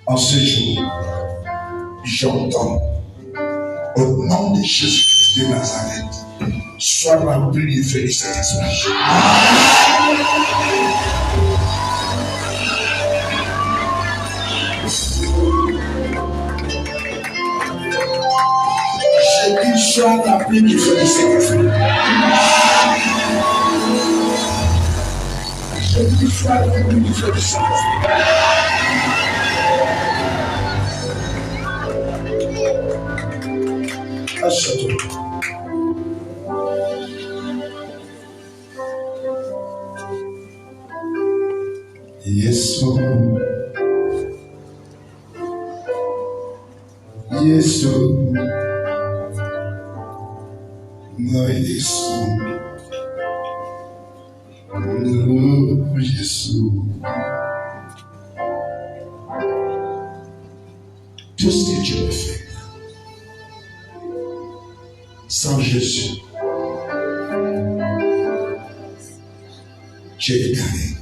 En ce jour, j'entends au nom de Jésus de Nazareth, sois rempli du feu du Saint-Esprit. Je dis, sois rempli du feu du Saint-Esprit. Je dis, sois rempli du feu du Saint-Esprit. Achète-toi. Yesu, Yesu, no Yesu, no Yesu. Tout ce que tu peux faire. Sans Jésus, tu es égaré.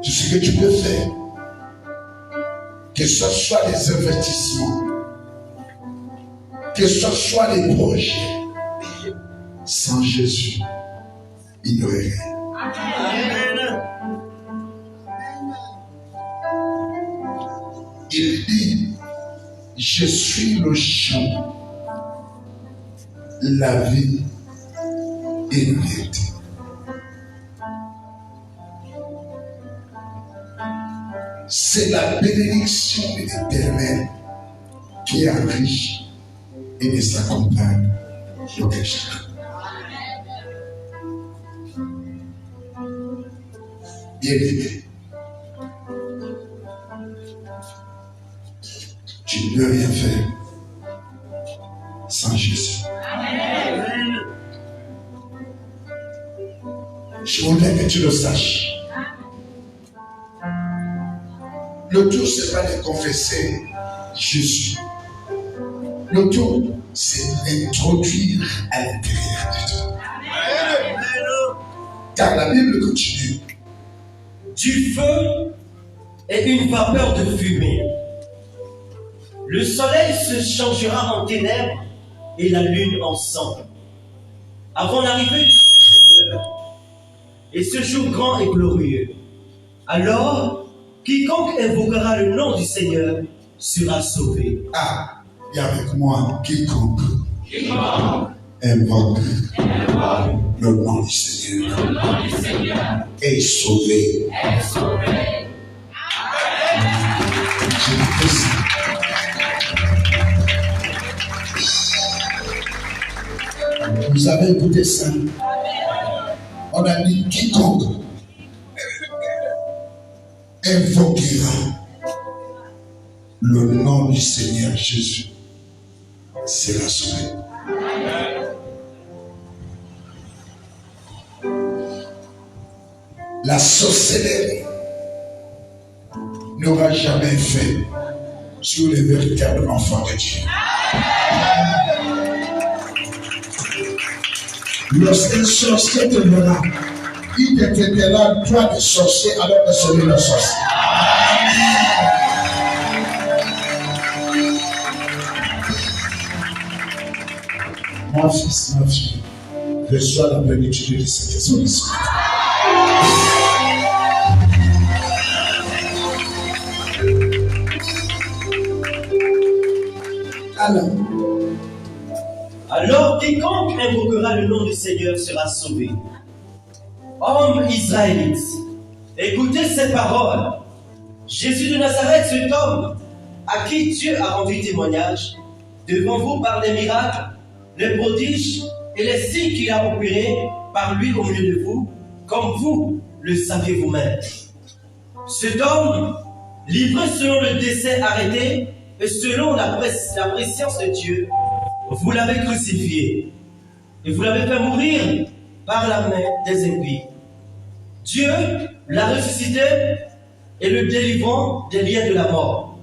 Tout ce que tu peux faire, que ce soit les investissements, que ce soit les projets, sans Jésus, il n'y aurait rien. Il dit, je suis le champ, la vie et la vérité. C'est la bénédiction de l'Éternel qui est riche et ne s'accompagne d'aucun chacun. Bien-aimé, tu ne peux rien faire sans Jésus. Je voudrais que tu le saches. Le tout, ce n'est pas de confesser Jésus. Le tout, c'est l'introduire à l'intérieur de toi. Car la Bible continue. Du feu et une vapeur de fumée. Le soleil se changera en ténèbres et la lune en sang. Avant l'arrivée du Seigneur. Et ce jour grand et glorieux. Alors, quiconque invoquera le nom du Seigneur sera sauvé. Ah, et avec moi, quiconque invoque le nom du Seigneur est sauvé. Je dis ça. Vous avez écouté ça? On a dit quiconque invoquera le nom du Seigneur Jésus sera sauvé. La sorcellerie n'aura jamais fait sur les véritables enfants de Dieu. Lorsqu'un sorcier te verra, il te traitera toi de sorcier alors que celui de sorcier. Mon fils, ma fille, reçois la plénitude de cet esprit. Alors quiconque invoquera le nom du Seigneur sera sauvé. Hommes israélites, écoutez ces paroles. Jésus de Nazareth, cet homme à qui Dieu a rendu témoignage devant vous par les miracles, les prodiges et les signes qu'il a opérés par lui au milieu de vous, comme vous le savez vous-même. Cet homme, livré selon le dessein arrêté et selon la préscience de Dieu, vous l'avez crucifié et vous l'avez fait mourir par la main des impies. Dieu l'a ressuscité et le délivrant des liens de la mort,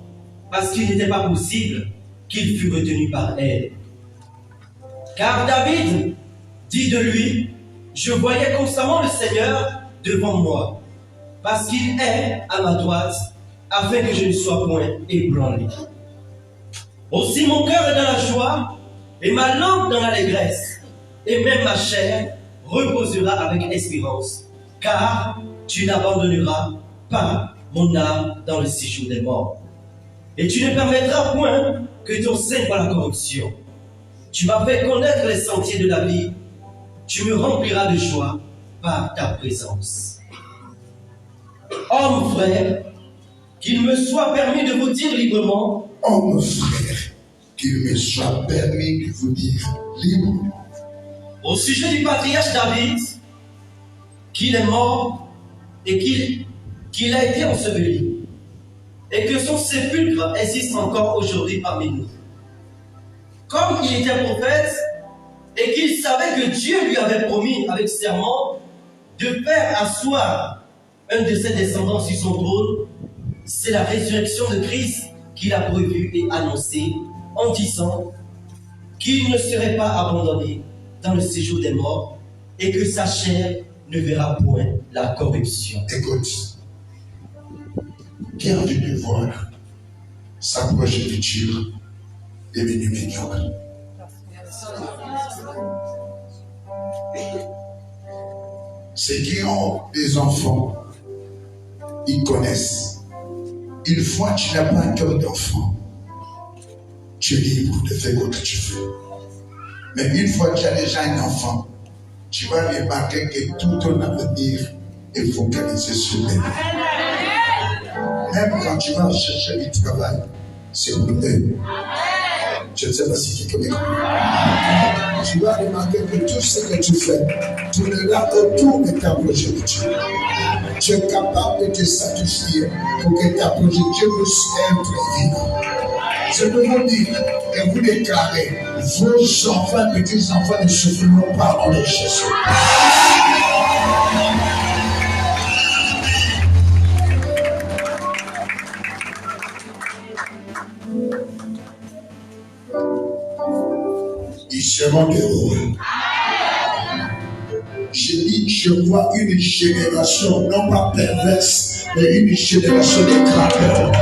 parce qu'il n'était pas possible qu'il fût retenu par elle. Car David dit de lui, je voyais constamment le Seigneur devant moi, parce qu'il est à ma droite, afin que je ne sois point ébranlé. Aussi mon cœur est dans la joie, et ma langue dans l'allégresse, et même ma chair reposera avec espérance, car tu n'abandonneras pas mon âme dans le séjour des morts. Et tu ne permettras point que ton sein voie la corruption. Tu m'as fait connaître les sentiers de la vie, tu me rempliras de joie par ta présence. Homme frère, qu'il me soit permis de vous dire librement, Homme frère, qu'il me soit permis de vous dire librement, au sujet du patriarche David, qu'il est mort et qu'il a été enseveli, et que son sépulcre existe encore aujourd'hui parmi nous. Comme il était prophète, et qu'il savait que Dieu lui avait promis avec serment de faire asseoir un de ses descendants sur son trône, c'est la résurrection de Christ qu'il a prévu et annoncé en disant qu'il ne serait pas abandonné dans le séjour des morts et que sa chair ne verra point la corruption. Écoute, qui a envie de voir sa progéniture devenue médiocre? Ceux qui ont des enfants, ils connaissent. Une fois que tu n'as pas un cœur d'enfant, tu es libre de faire ce que tu veux. Mais une fois que tu as déjà un enfant, tu vas remarquer que tout ton avenir est focalisé sur lui. Même quand tu vas chercher du travail, c'est pour eux. Je ne sais pas si quelqu'un m'écoute. Tu vas remarquer que tout ce que tu fais tournera autour de ta progéniture. Tu es capable de te sacrifier pour que ta progéniture puisse être vivante. Je peux vous dire et vous déclarer, vos enfants, petits-enfants ne souffriront pas en le Jésus. Ils seront des rois. Je dis, je vois une génération, non pas perverse, mais une génération de créateurs.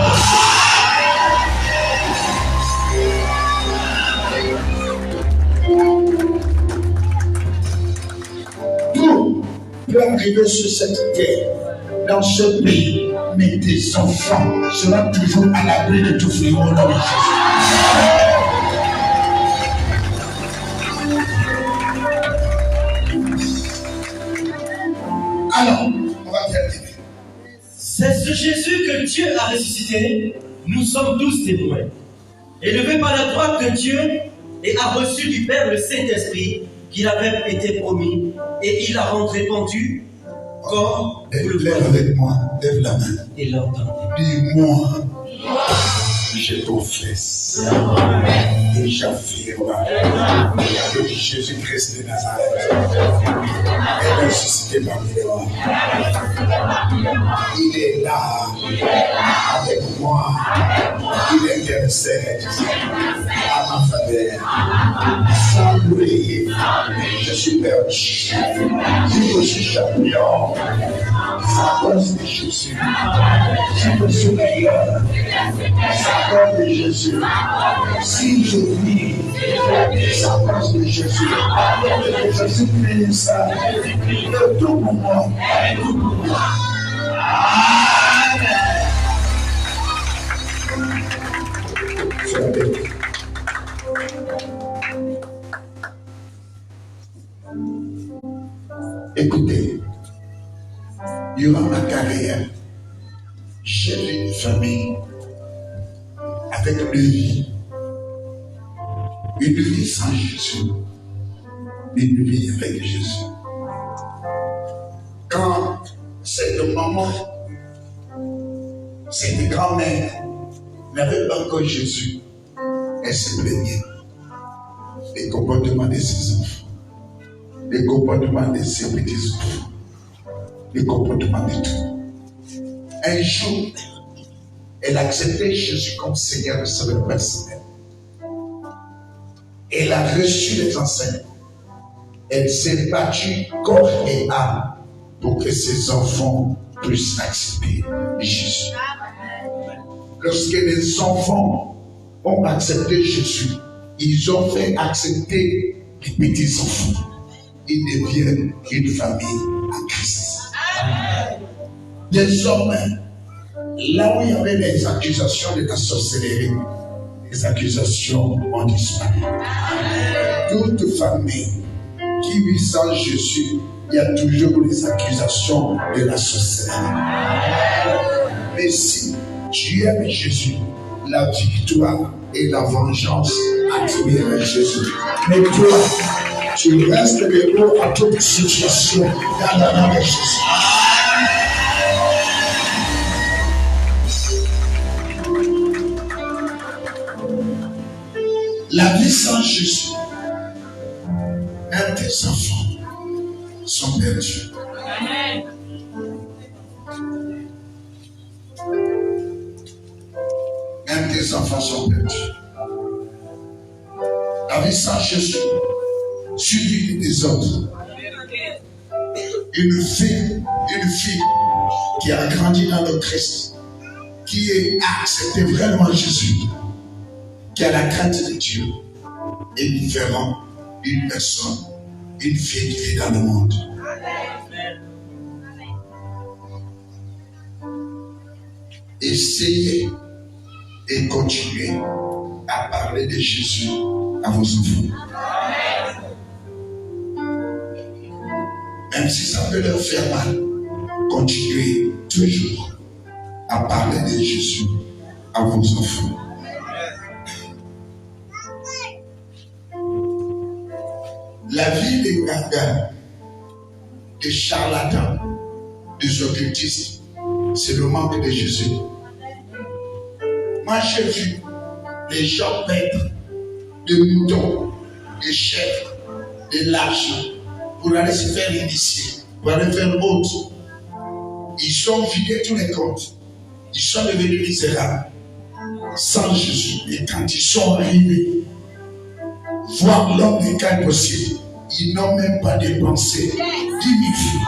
Tout peut arriver sur cette terre, dans ce pays, mais tes enfants seront toujours à l'abri de tout fléau au nom de Jésus. Alors, on va terminer. C'est ce Jésus que Dieu a ressuscité. Nous sommes tous témoins. Élevé par la droite de Dieu et a reçu du Père le Saint-Esprit qu'il avait été promis et il a répandu comme vous le Lève voyez avec moi, lève la main. et l'entendez. Dis-moi, je confesse et j'affirme que Jésus-Christ de Nazareth est ressuscité parmi les morts. Il est là avec moi. Il intercède à ma faveur. Sans lui, je suis perdu. Je suis champion. À cause de Jésus, je suis meilleur. À cause de Jésus, si je vis, c'est à cause de Jésus. Je suis ministre de tout pour moi. Écoutez, durant ma carrière, j'ai vu une famille avec une vie sans Jésus, une vie avec Jésus. Quand cette maman, cette grand-mère n'avait pas encore Jésus, elle se plaignait des comportements de ses enfants, des comportements de ses petits-enfants, des comportements de tout. Un jour, elle acceptait Jésus comme Seigneur de sa vie personnelle. Elle a reçu les enseignements. Elle s'est battue corps et âme pour que ses enfants puissent accepter Jésus. Lorsque les enfants ont accepté Jésus, ils ont fait accepter les petits-enfants. Ils deviennent une famille à Christ. Désormais, là où il y avait des accusations de la sorcellerie, les accusations ont disparu. Toute famille qui vit sans Jésus, il y a toujours les accusations de la sorcellerie. Mais si tu aimes Jésus, la victoire et la vengeance attribuent à Jésus. Mais toi, tu restes debout à toute situation dans le nom de Jésus. La vie sans Jésus, même tes enfants sont perdus. Même tes enfants sont perdus. David sans Jésus, suivi des autres. Une fille qui a grandi dans le Christ, qui a accepté vraiment Jésus, qui a la crainte de Dieu, et nous verrons une personne, une fille qui vit dans le monde. Essayez et continuez à parler de Jésus à vos enfants. Même si ça peut leur faire mal, continuez toujours à parler de Jésus à vos enfants. La vie des gangas, des charlatans, des occultistes, c'est le manque de Jésus. Moi, j'ai vu les gens paître des moutons, des chèvres, de l'argent pour aller se faire initier, pour aller faire autre. Ils ont vidé tous les comptes. Ils sont devenus misérables sans Jésus. Et quand ils sont arrivés, voir l'homme des cas possible, ils n'ont même pas dépensé 10 000 francs.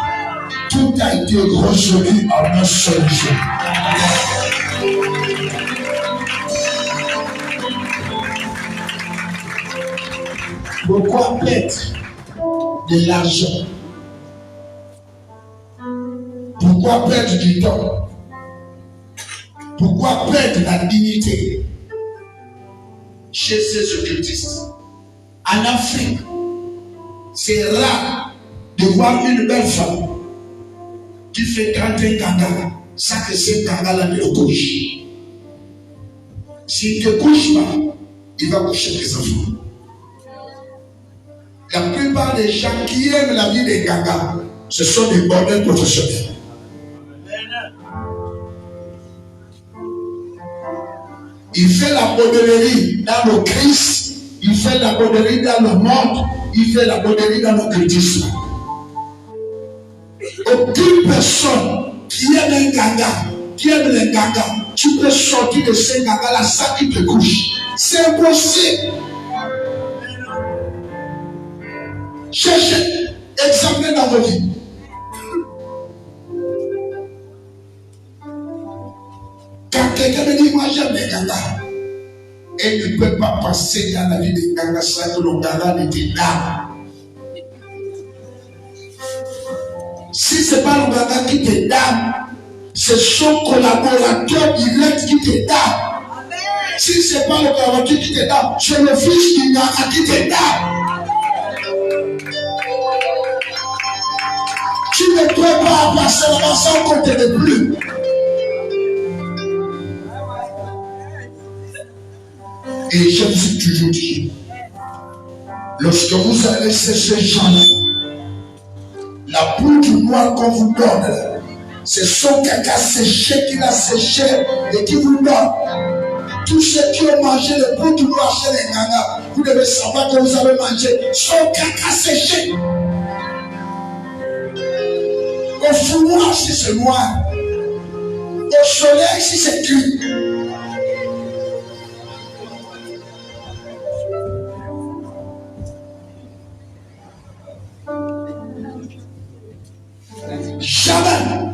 Tout a été résolu en un seul jour. Pourquoi perdre de l'argent? Pourquoi perdre du temps? Pourquoi perdre la dignité chez ces occultistes? En Afrique, c'est rare de voir une belle femme qui fait 31 gangas, ça que c'est gangas là de le couche. S'il ne te couche pas, il va coucher tes enfants. La plupart des gens qui aiment la vie des gangas, ce sont des bordels professionnels. Il fait la bordellerie dans le Christ, il fait la bordellerie dans le monde, il fait la bordellerie dans le cultisme. Aucune personne qui aime un ganga, qui aime les gangas, tu peux sortir de ces gangas-là sans qu'il te couche. C'est impossible. Cherchez, examinez dans vos vies. Quand quelqu'un me dit, moi j'aime les gangas, elle ne peut pas passer dans la vie des gangas sans que le ganga n'était là. Si ce n'est pas le ganga qui te donne, c'est son collaborateur direct qui te donne. Si ce n'est pas le collaborateur qui te donne, c'est le fils du ganga qui te donne. Tu ne peux pas passer là-bas sans qu'on te ne plus. Et je vous ai toujours dit, lorsque vous allez cesser ces gens-là, la poudre noire qu'on vous donne, c'est son caca séché qu'il a séché et qui vous donne. Tous ceux qui ont mangé le poudre noire chez les gangas, vous devez savoir que vous avez mangé son caca séché. Au foumoir si c'est noir, au soleil si c'est cuit. Jamais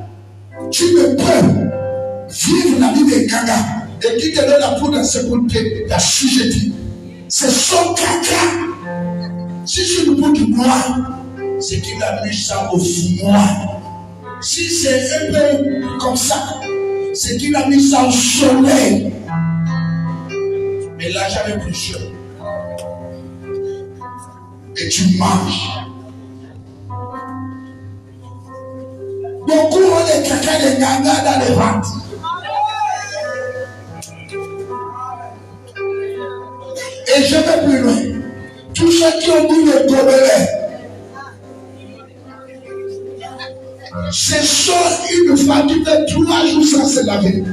tu ne peux vivre la vie des gangas et qui te donne la poudre, c'est pour t'assujettir. C'est son caca. Si c'est une poudre noire, c'est qu'il a mis ça au fumoir. Si c'est un peu comme ça, c'est qu'il a mis ça au soleil. Mais là, j'avais plus chaud. Et tu manges. Beaucoup ont des caca de gangas dans les ventres. Et je vais plus loin. Tous ceux qui ont bu le gobelet, ce sont une femme qui fait 3 jours sans se laver.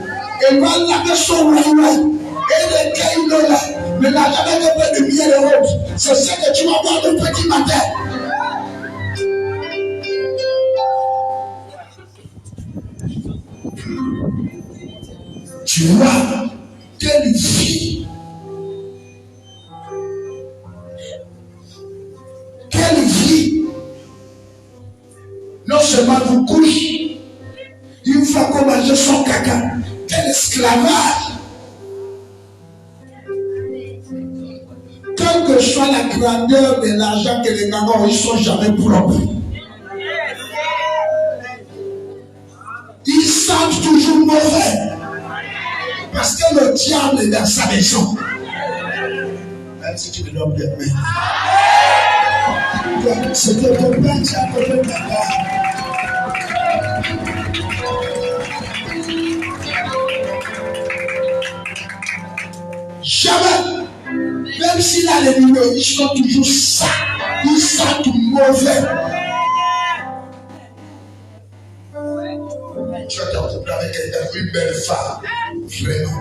Elle va laver son royaume. Et les cailloux là, mais n'a jamais fait de miel et rose. C'est ça que tu vas voir le petit matin. Tu vois, telle vie seulement vous couche, une fois qu'on mange son caca. Quel esclavage! Quelle que soit la grandeur de l'argent que les gangans, ils ne sont jamais propres. Ils sentent toujours mauvais. Parce que le diable est dans sa maison. Même si tu me donnes des mains. C'était ton père qui a donné ta part. Jamais. Même s'il a les numéros, ils sont toujours ça. Ils sentent mauvais. Tu vas te retrouver avec une belle femme. Vraiment.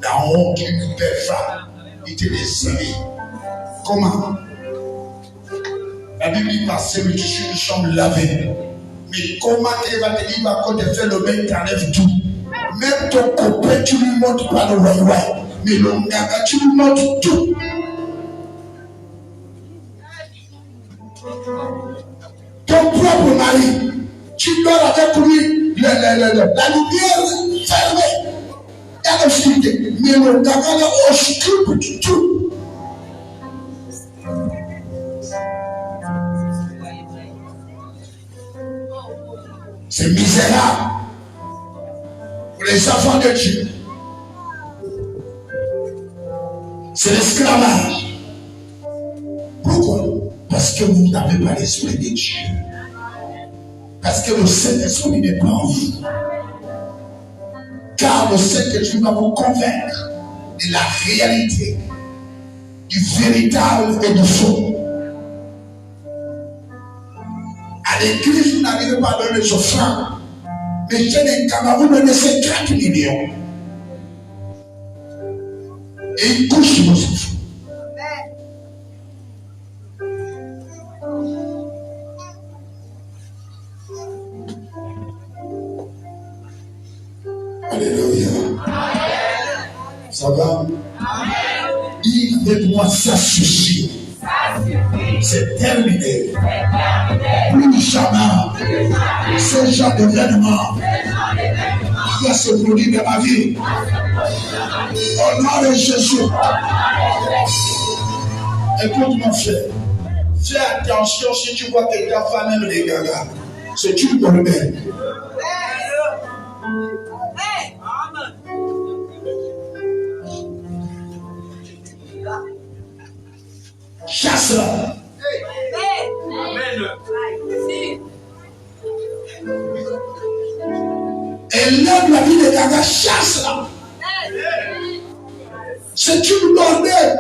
La honte d'une belle femme. Il te laisse. Comment? La Bible dit passer, mais tu suis une chambre lavée. Mais comment il va te dire, quand tu fais le mec, tu enlèves tout. Même ton copain, tu lui montres pas le ouais. Mais le gaga, tu lui montres tout. Ton propre mari, tu dors avec lui, la lumière fermée. Il y a l'obscurité. Mais le gaga là, ausculte tout. C'est misérable pour les enfants de Dieu. C'est l'esclavage. Pourquoi? Parce que vous n'avez pas l'esprit de Dieu. Parce que le Saint-Esprit n'est pas en vous. Car le Saint-Esprit va vous convaincre de la réalité, du véritable et du faux. À l'église, vous n'arrivez pas à donner les offrandes. Mais chez les Cameroun, vous donnez 50 millions. Et ils couchent vos enfants. Alléluia. Ça va? Dis avec moi, ça suffit. C'est terminé. Plus jamais ce genre d'événement va se produire dans ma vie. Au nom de Jésus. Écoute mon frère. Fais attention si tu vois que ta femme aime les gagas. C'est une bonne mère. Chasse-la. Elle aime la vie de gaga, chasse-la. C'est une bonne mère.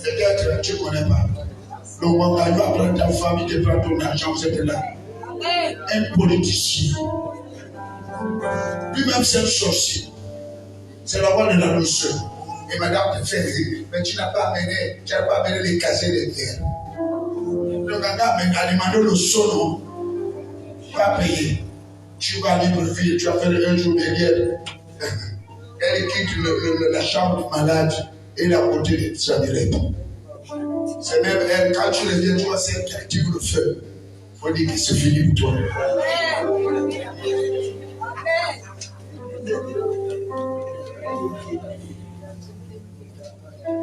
Peut-être tu ne connais pas. Donc, on va prendre ta femme, il te prend ton argent, c'était là. Un politicien. Lui-même, c'est un sorcier. C'est la voix de la douceur. Et madame te fait rire. Mais tu n'as pas amené les casiers de terre. Le gars a demandé le son, pas payé. Tu vas libre vie, tu as fait un jour derrière. Elle quitte la chambre malade et la côté de sa direct. C'est même elle, quand tu reviens, tu vois celle qui active le feu. Il faut dire que c'est fini pour toi.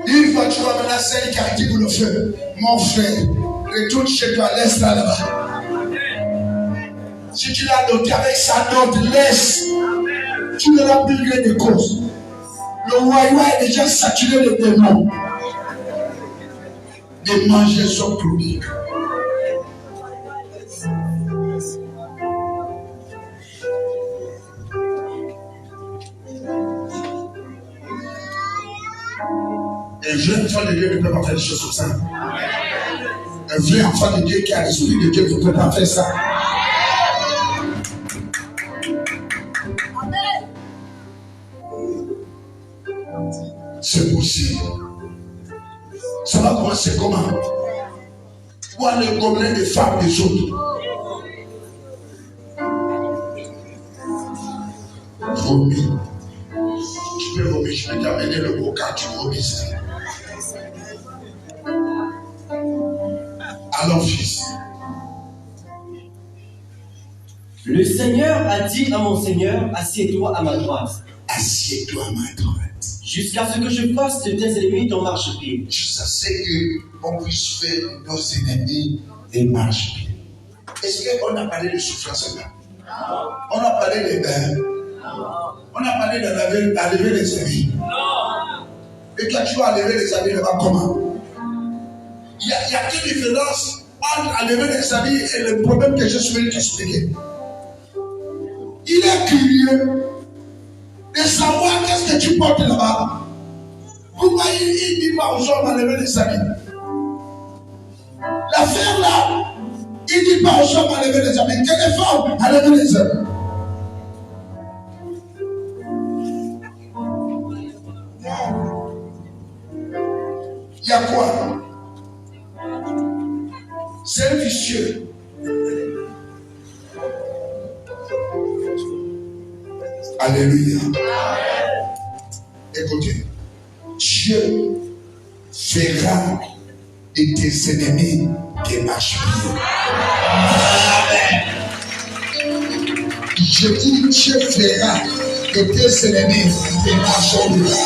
Une fois tu vois maintenant celle qui active le feu, mon frère, retourne chez toi, laisse-la là-bas. Si tu l'as doté avec sa note, laisse. Tu n'auras plus rien de cause. Le royaume est déjà saturé de démons. De manger son produit. Un vrai enfant de Dieu ne peut pas faire des choses comme ça. Un vrai enfant de Dieu qui a l'esprit de Dieu ne peut pas faire ça. C'est possible. Ça va commencer comment? Voir le gobelin des femmes des autres. Vomi. peux vomir, je peux t'amener le bocal, tu vomis. Alors, fils. Le Seigneur a dit à mon Seigneur, assieds-toi à ma droite. Assieds-toi à ma droite. Jusqu'à ce que je fasse de tes ennemis ton marchepied. Jusqu'à ce qu'on puisse faire nos ennemis des marchepieds. Est-ce qu'on a parlé de souffrance là? On a parlé des bains. On a parlé d'enlever les amis. Et toi, tu vas enlever les amis là-bas comment? Il y a quelle différence entre enlever les amis et le problème que je suis venu t'expliquer? Il est curieux de savoir qu'est-ce que tu portes là-bas. Pourquoi il dit pas aux hommes enlever les amis? L'affaire là, il dit pas aux hommes enlever les amis. Que les femmes enlever les amis. Il y a quoi? C'est vicieux. Alléluia. Écoutez, Dieu fera de tes ennemis des marchepieds. Je dis, Dieu fera de tes ennemis des marchepieds.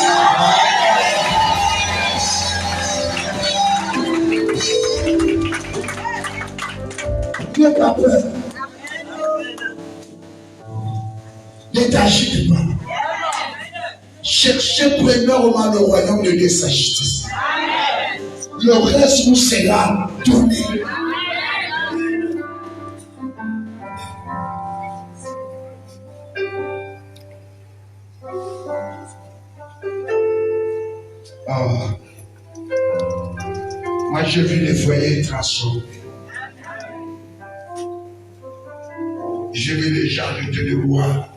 N'aie pas peur. Ne t'agite pas. Cherchez premièrement le royaume de Dieu, sa justice. Le reste vous sera donné. Oh. Moi, j'ai vu les foyers transformés. J'ai vu les gens de devoir.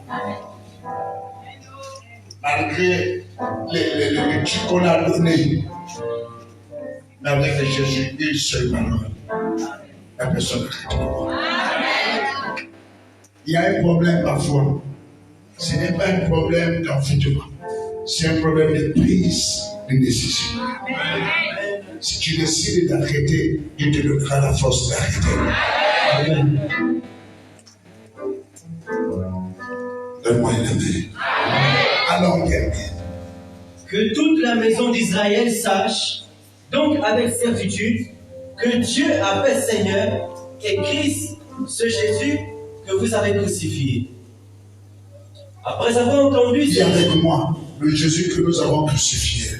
Malgré les trucs qu'on a donnés, mais avec Jésus, il seul malheur. La personne ne pas. Il y a un problème parfois. Ce n'est pas un problème d'enfouissement. C'est un problème de prise de décision. Si tu décides d'arrêter, il te donnera la force d'arrêter. Amen. Donne-moi une main. Allons, bien. Que toute la maison d'Israël sache, donc avec certitude, que Dieu a fait Seigneur et Christ, ce Jésus que vous avez crucifié. Après avoir entendu... Dis avec moi, le Jésus que nous avons crucifié.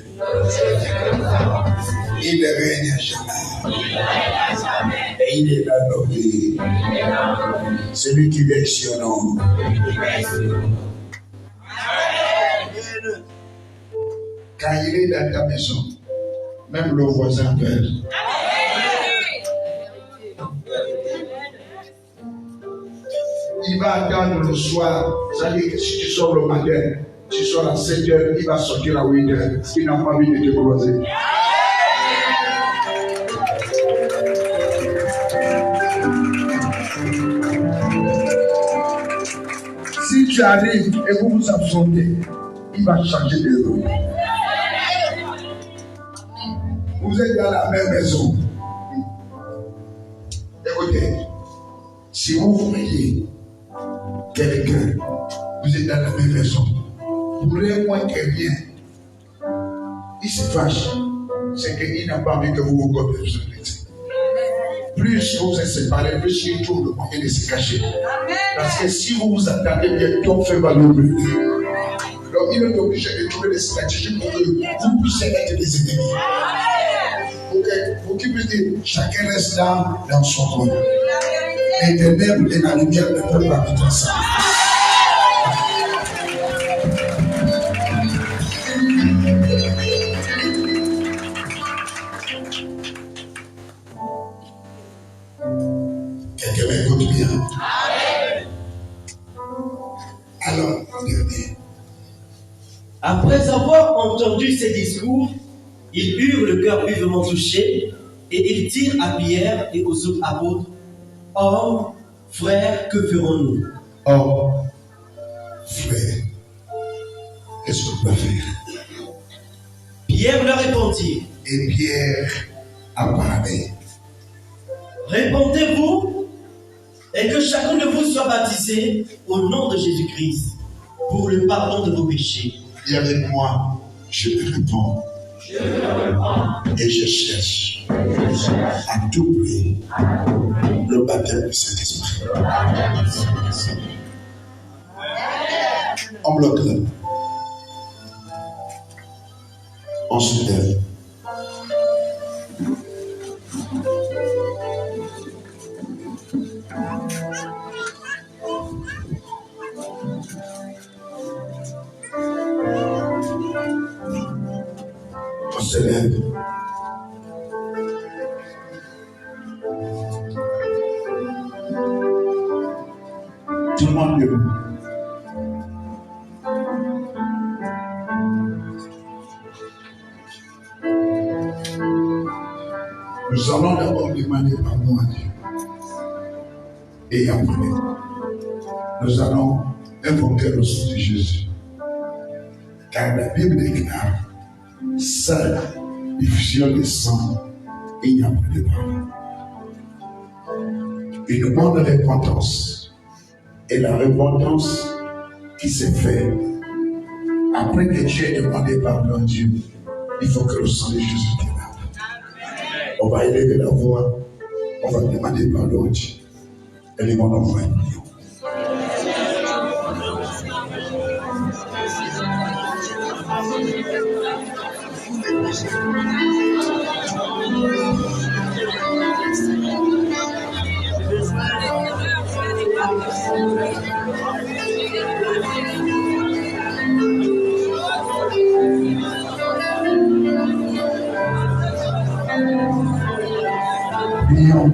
Il règne à jamais. Et il est dans nos vies. Celui qui veille sur nous. Quand il est dans ta maison, même le voisin perd. Il va attendre le soir. C'est-à-dire que si tu sors le matin, tu sors à 7h, il va sortir à 8h. Il n'a pas envie de te croiser. Si tu arrives et vous vous affrontez, il va changer de rôle. Vous êtes dans la même maison. Écoutez, si vous voyez quelqu'un, vous êtes dans la même maison, pour le moins quelqu'un, il se fâche, c'est qu'il n'a pas envie que vous vous connaissiez. Plus vous êtes séparés, plus il trouve le moyen de se cacher. Parce que si vous vous attendez bien, tout fait valoir. Donc il est obligé de trouver des stratégies pour que vous puissiez être des ennemis. Pour qu'il puisse dire, chacun reste là dans son coin. Les ténèbres et la lumière ne peuvent pas habiter ensemble. Quelqu'un m'écoute bien. Alors, regardez. Après avoir entendu ces discours, ils eurent le cœur vivement touché et ils dirent à Pierre et aux autres apôtres, « Hommes, frères, que ferons-nous » Oh, frère, Qu'est-ce qu'on peut faire? Pierre leur répondit. Et Pierre a parlé. Répondez-vous et que chacun de vous soit baptisé au nom de Jésus-Christ pour le pardon de vos péchés. Et avec moi, je me réponds. Et je cherche à tout prix le baptême du Saint-Esprit. On bloque là. On se lève. On se lève. Tout le monde debout. Nous allons d'abord demander pardon à Dieu. Et après, nous allons invoquer le sang de Jésus. Car la Bible déclare, seule diffusion de sang, il n'y a plus de pardon. Une bonne repentance et la repentance qui s'est faite après que Dieu ait demandé pardon à Dieu, il faut que le sang de Jésus te lave. On va élever la voix, on va demander pardon à Dieu. Et les gens vont prier. Prions.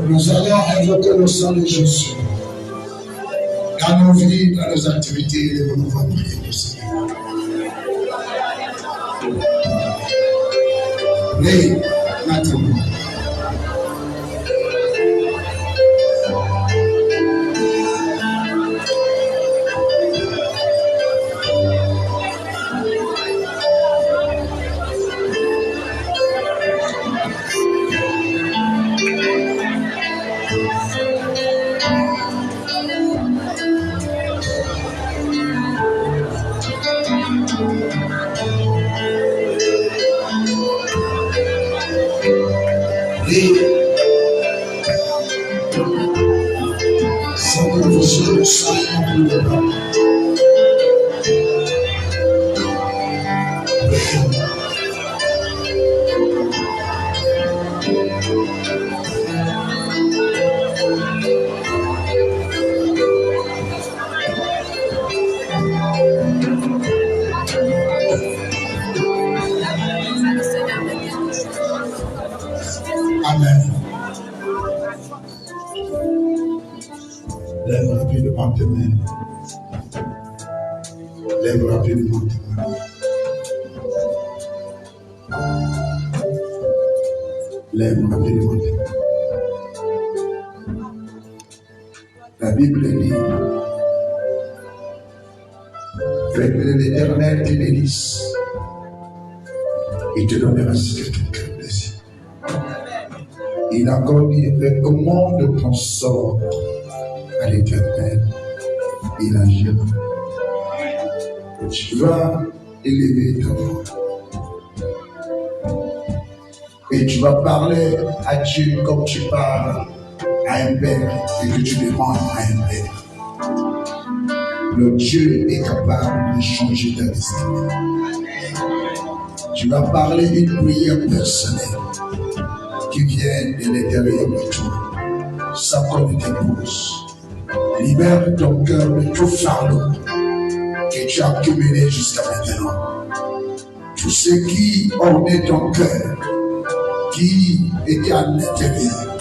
Nous allons invoquer le sang de Jésus. Dans nos vies, dans nos activités, nous allons prier le Seigneur. Prie maintenant. Amen. Lève rapidement tes mains. Lève rapidement tes mains. Lève rapidement tes mains. La Bible dit que l'Éternel te bénisse et te donnera ce que ton cœur désire. Il a encore dit, recommande ton sort à l'Éternel. Il agira. Tu vas élever ta voix. Et tu vas parler à Dieu comme tu parles à un père et que tu demandes à un père. Le Dieu est capable de changer ta destinée. Tu vas parler une prière personnelle qui vient de l'intérieur de toi, sans qu'on ne t'impose. Libère ton cœur de tout fardeau que tu as cumulé jusqu'à maintenant. Tout ce qui ornait ton cœur, qui était à l'intérieur,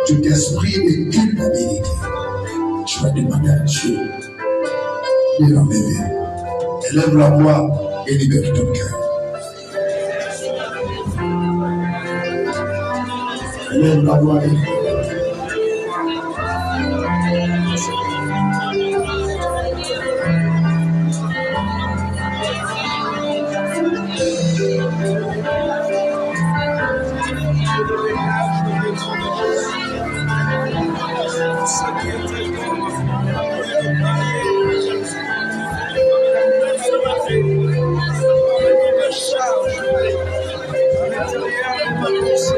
tout esprit de culpabilité, tu vas demander à Dieu de l'enlever. Élève la voix et libère ton cœur. Élève la voix et libère.